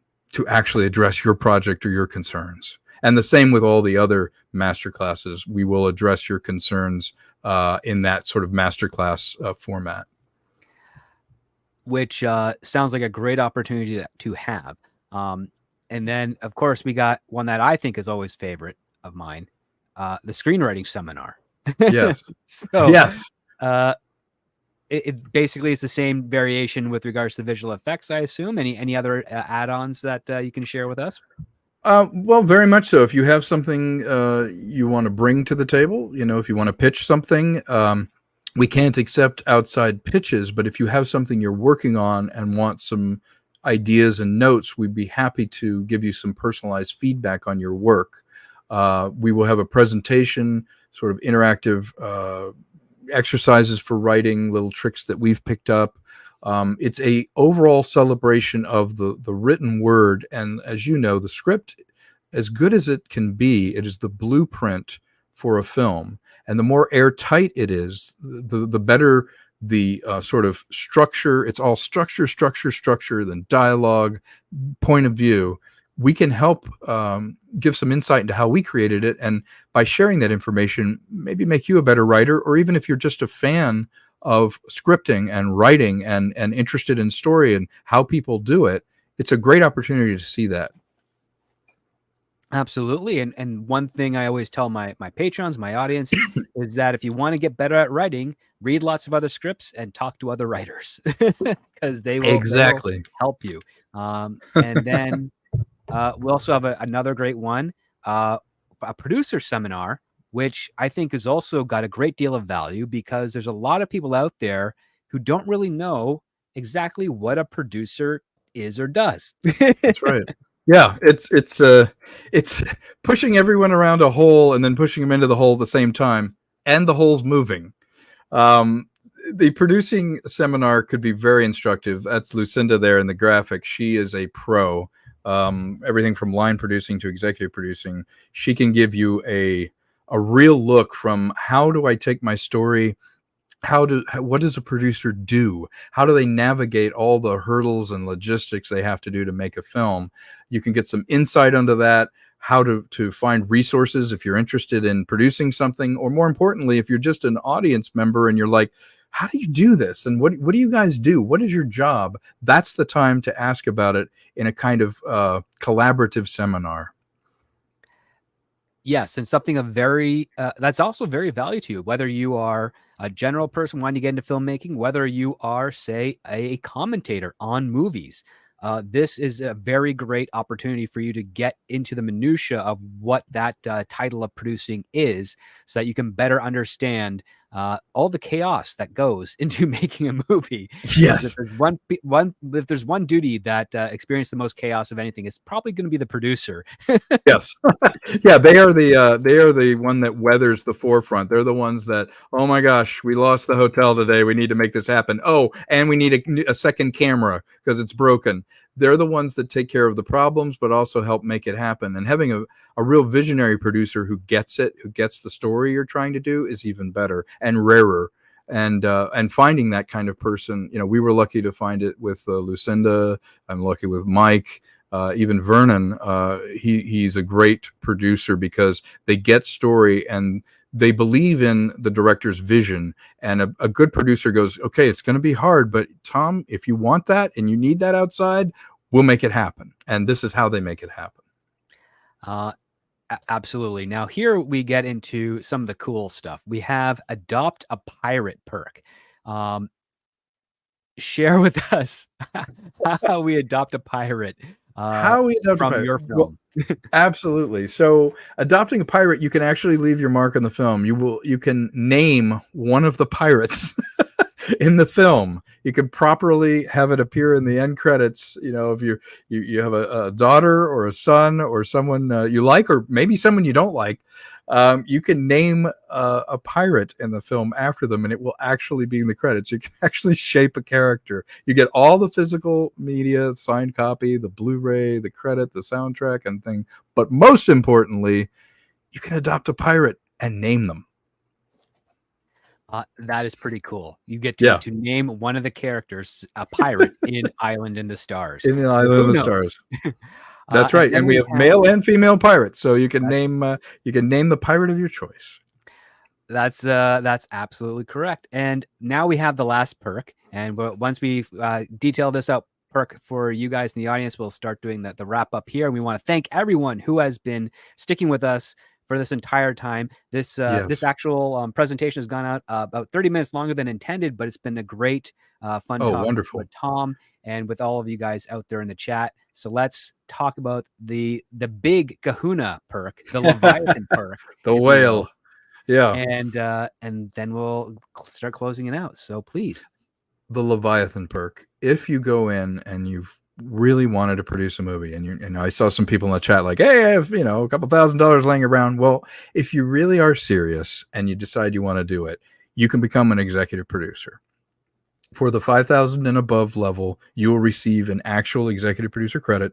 actually address your project or your concerns. And the same with all the other master classes. We will address your concerns in that sort of masterclass format. Which sounds like a great opportunity to have. And then, of course, we got one that I think is always favorite of mine, the screenwriting seminar. Yes. So, yes. It basically is the same variation with regards to visual effects, I assume. Any other add-ons that you can share with us? Well, very much so. If you have something you want to bring to the table, if you want to pitch something, we can't accept outside pitches, but if you have something you're working on and want some ideas and notes, we'd be happy to give you some personalized feedback on your work. We will have a presentation, sort of interactive exercises for writing, little tricks that we've picked up. It's a overall celebration of the written word. And as you know, the script, as good as it can be, it is the blueprint for a film. And the more airtight it is, the better the sort of structure. It's all structure, then dialogue, point of view. We can help give some insight into how we created it. And by sharing that information, maybe make you a better writer, or even if you're just a fan of scripting and writing and interested in story and how people do it, it's a great opportunity to see that. Absolutely. And one thing I always tell my patrons, my audience, is that if you want to get better at writing, read lots of other scripts and talk to other writers, because they will help you. And then we also have another great one, a producer seminar, which I think has also got a great deal of value, because there's a lot of people out there who don't really know exactly what a producer is or does. That's right. Yeah, it's pushing everyone around a hole and then pushing them into the hole at the same time, and the hole's moving. The producing seminar could be very instructive. That's Lucinda there in the graphic. She is a pro. Everything from line producing to executive producing. She can give you a real look from how do I take my story, what does a producer do? How do they navigate all the hurdles and logistics they have to do to make a film? You can get some insight into that, how to find resources if you're interested in producing something, or more importantly, if you're just an audience member and you're like, how do you do this? And what do you guys do? What is your job? That's the time to ask about it in a kind of collaborative seminar. Yes, and something of very that's also very value to you, whether you are a general person wanting to get into filmmaking, whether you are, say, a commentator on movies. This is a very great opportunity for you to get into the minutia of what that title of producing is, so that you can better understand all the chaos that goes into making a movie. Yes. If there's one duty that experienced the most chaos of anything, it's probably going to be the producer. Yes. Yeah, they are the one that weathers the forefront. They're the ones that, oh my gosh, we lost the hotel today. We need to make this happen. Oh, and we need a second camera because it's broken. They're the ones that take care of the problems, but also help make it happen. And having a real visionary producer who gets it, who gets the story you're trying to do, is even better and rarer. And finding that kind of person, we were lucky to find it with Lucinda. I'm lucky with Mike. even Vernon, he's a great producer because they get story and they believe in the director's vision. And a good producer goes, okay, it's going to be hard, but Tom, if you want that and you need that outside, we'll make it happen. And this is how they make it happen. Absolutely. Now here we get into some of the cool stuff. We have Adopt a Pirate perk. Share with us how we adopt a pirate. How we adopt from a pirate? your film. Well, absolutely. So adopting a pirate, you can actually leave your mark on the film. You can name one of the pirates in the film. You can properly have it appear in the end credits. You know, if you have a daughter or a son or someone you like, or maybe someone you don't like, you can name a pirate in the film after them, and it will actually be in the credits. You can actually shape a character. You get all the physical media, signed copy, the Blu-ray, the credit, the soundtrack, and thing. But most importantly, you can adopt a pirate and name them. That is pretty cool. You get to name one of the characters a pirate in Island in the Stars. In the Island in the Stars. That's right. And we have male and female pirates, so you can name the pirate of your choice. That's absolutely correct. And now we have the last perk, and once we detail this out perk for you guys in the audience, we'll start doing the wrap up here. And we want to thank everyone who has been sticking with us for this entire time. This actual presentation has gone out about 30 minutes longer than intended, but it's been a great fun talk with Tom and with all of you guys out there in the chat. So let's talk about the big kahuna perk, the Leviathan perk. The whale. Yeah. And then we'll start closing it out. So please. The Leviathan perk. If you go in and you've really wanted to produce a movie, and I saw some people in the chat like, hey, I have a couple $1,000s laying around. Well, if you really are serious and you decide you want to do it, you can become an executive producer. For the 5,000 and above level, you will receive an actual executive producer credit.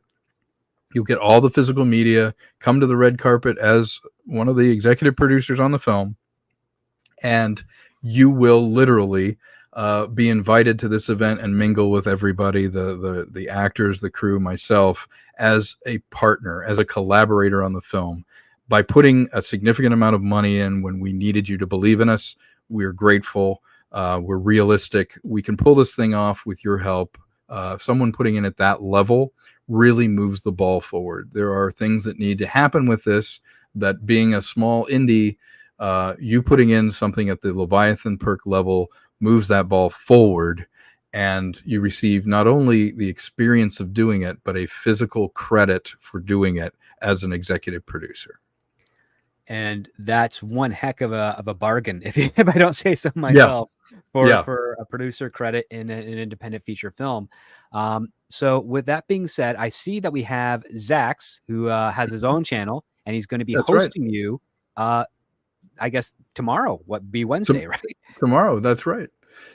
You'll get all the physical media, come to the red carpet as one of the executive producers on the film, and you will literally be invited to this event and mingle with everybody, the actors, the crew, myself, as a partner, as a collaborator on the film. By putting a significant amount of money in when we needed you to believe in us, we're grateful. We're realistic. We can pull this thing off with your help. Someone putting in at that level really moves the ball forward. There are things that need to happen with this, that being a small indie, you putting in something at the Leviathan perk level moves that ball forward, and you receive not only the experience of doing it, but a physical credit for doing it as an executive producer. And that's one heck of a bargain, if I don't say so myself, for a producer credit in an independent feature film. So with that being said, I see that we have Zax, who has his own channel, and he's going to be hosting you, I guess tomorrow, Wednesday, right? Tomorrow, that's right.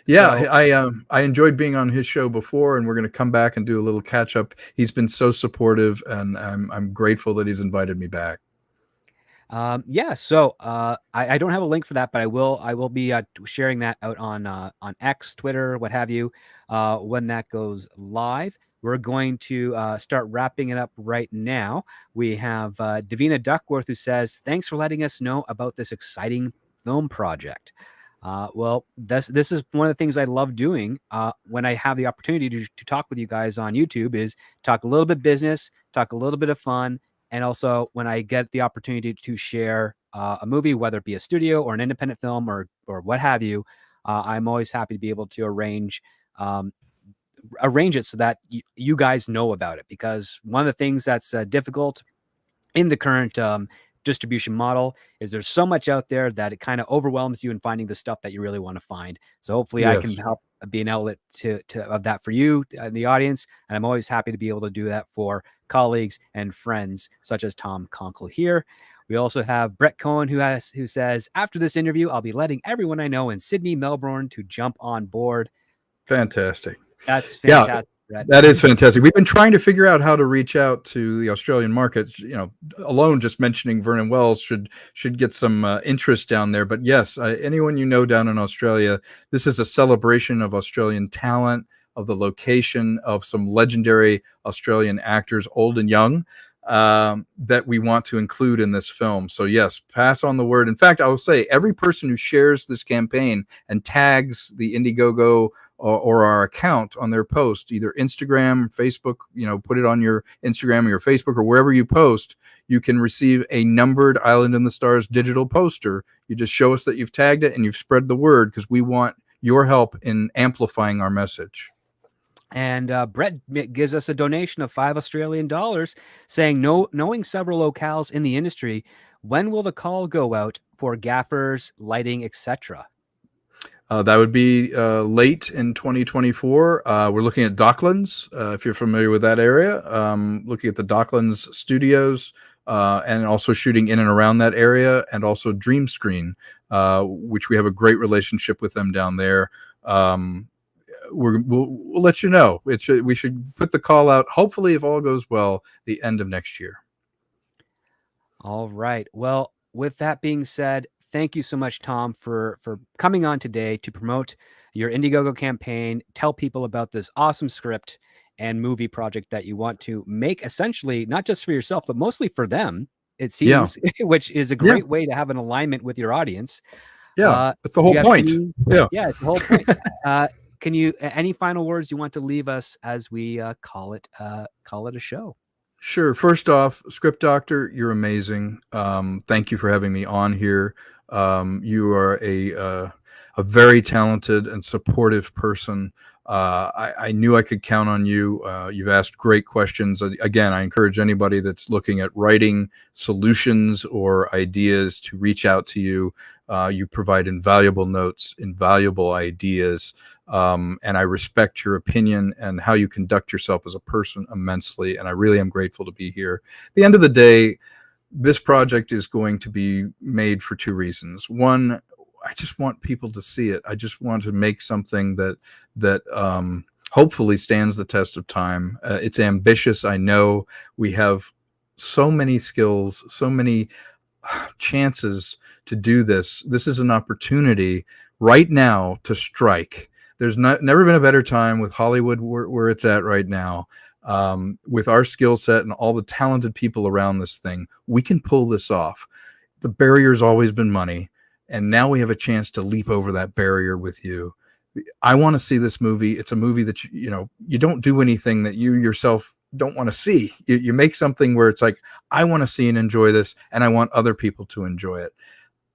Yeah, so, I enjoyed being on his show before, and we're going to come back and do a little catch up. He's been so supportive, and I'm grateful that he's invited me back. So I don't have a link for that, but I will be sharing that out on X, Twitter, what have you, when that goes live. We're going to start wrapping it up right now. We have Davina Duckworth, who says, thanks for letting us know about this exciting film project. Well, this is one of the things I love doing when I have the opportunity to talk with you guys on YouTube, is talk a little bit business, talk a little bit of fun. And also when I get the opportunity to share a movie, whether it be a studio or an independent film or what have you, I'm always happy to be able to arrange it so that you guys know about it. Because one of the things that's difficult in the current distribution model is there's so much out there that it kind of overwhelms you in finding the stuff that you really want to find. So hopefully I can help be an outlet of that for you in the audience. And I'm always happy to be able to do that for colleagues and friends such as Tom Konkle here. We also have Brett Cohen, who says, after this interview, I'll be letting everyone I know in Sydney, Melbourne to jump on board. Fantastic. That's fantastic. Yeah, that is fantastic. We've been trying to figure out how to reach out to the Australian market. Alone just mentioning Vernon Wells should get some interest down there. But yes, anyone you know down in Australia, this is a celebration of Australian talent, of the location of some legendary Australian actors, old and young, that we want to include in this film. So yes, pass on the word. In fact, I will say every person who shares this campaign and tags the Indiegogo or our account on their post, either Instagram, Facebook, put it on your Instagram or your Facebook or wherever you post, you can receive a numbered Island in the Stars digital poster. You just show us that you've tagged it and you've spread the word, because we want your help in amplifying our message. And Brett gives us a donation of $5 saying, knowing several locales in the industry, when will the call go out for gaffers, lighting, etc.? That would be late in 2024. We're looking at Docklands, if you're familiar with that area, looking at the Docklands studios, and also shooting in and around that area, and also Dream Screen, which we have a great relationship with them down there. We'll let you know. We should put the call out, hopefully, if all goes well, the end of next year. All right. Well, with that being said, thank you so much, Tom, for coming on today to promote your Indiegogo campaign, tell people about this awesome script and movie project that you want to make, essentially, not just for yourself, but mostly for them, it seems, which is a great way to have an alignment with your audience. Yeah, that's the whole point. Yeah, it's the whole point. Can you, any final words you want to leave us as we call it a show? Sure. First off, Script Doctor, you're amazing. Thank you for having me on here. You are a very talented and supportive person. I knew I could count on you. You've asked great questions. Again, I encourage anybody that's looking at writing solutions or ideas to reach out to you. You provide invaluable notes, invaluable ideas. And I respect your opinion and how you conduct yourself as a person immensely. And I really am grateful to be here. At the end of the day, this project is going to be made for two reasons. One, I just want people to see it. I just want to make something that hopefully stands the test of time. It's ambitious. I know we have so many skills, so many chances to do this. This is an opportunity right now to strike. There's never been a better time with Hollywood where it's at right now. With our skill set and all the talented people around this thing, we can pull this off. The barrier's always been money, and now we have a chance to leap over that barrier with you. I want to see this movie. It's a movie that you don't do anything that you yourself don't want to see. You make something where it's like, I want to see and enjoy this, and I want other people to enjoy it.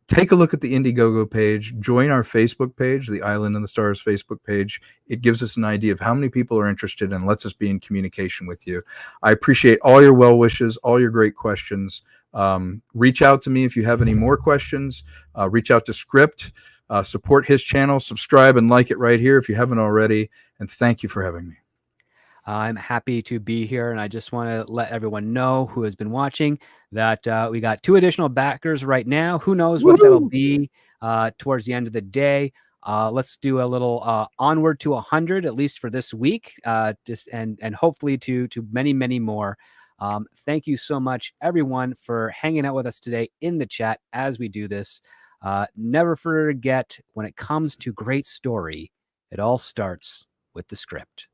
Take a look at the Indiegogo page. Join our Facebook page, the Island in the Stars Facebook page. It gives us an idea of how many people are interested and lets us be in communication with you. I appreciate all your well wishes, all your great questions. Reach out to me if you have any more questions. Reach out to Script. Support his channel. Subscribe and like it right here if you haven't already. And thank you for having me. I'm happy to be here, and I just want to let everyone know who has been watching that we got 2 additional backers right now. Who knows what that'll be towards the end of the day. Let's do a little onward to 100, at least for this week, and hopefully to many, many more. Thank you so much, everyone, for hanging out with us today in the chat as we do this. Never forget, when it comes to great story, it all starts with the script.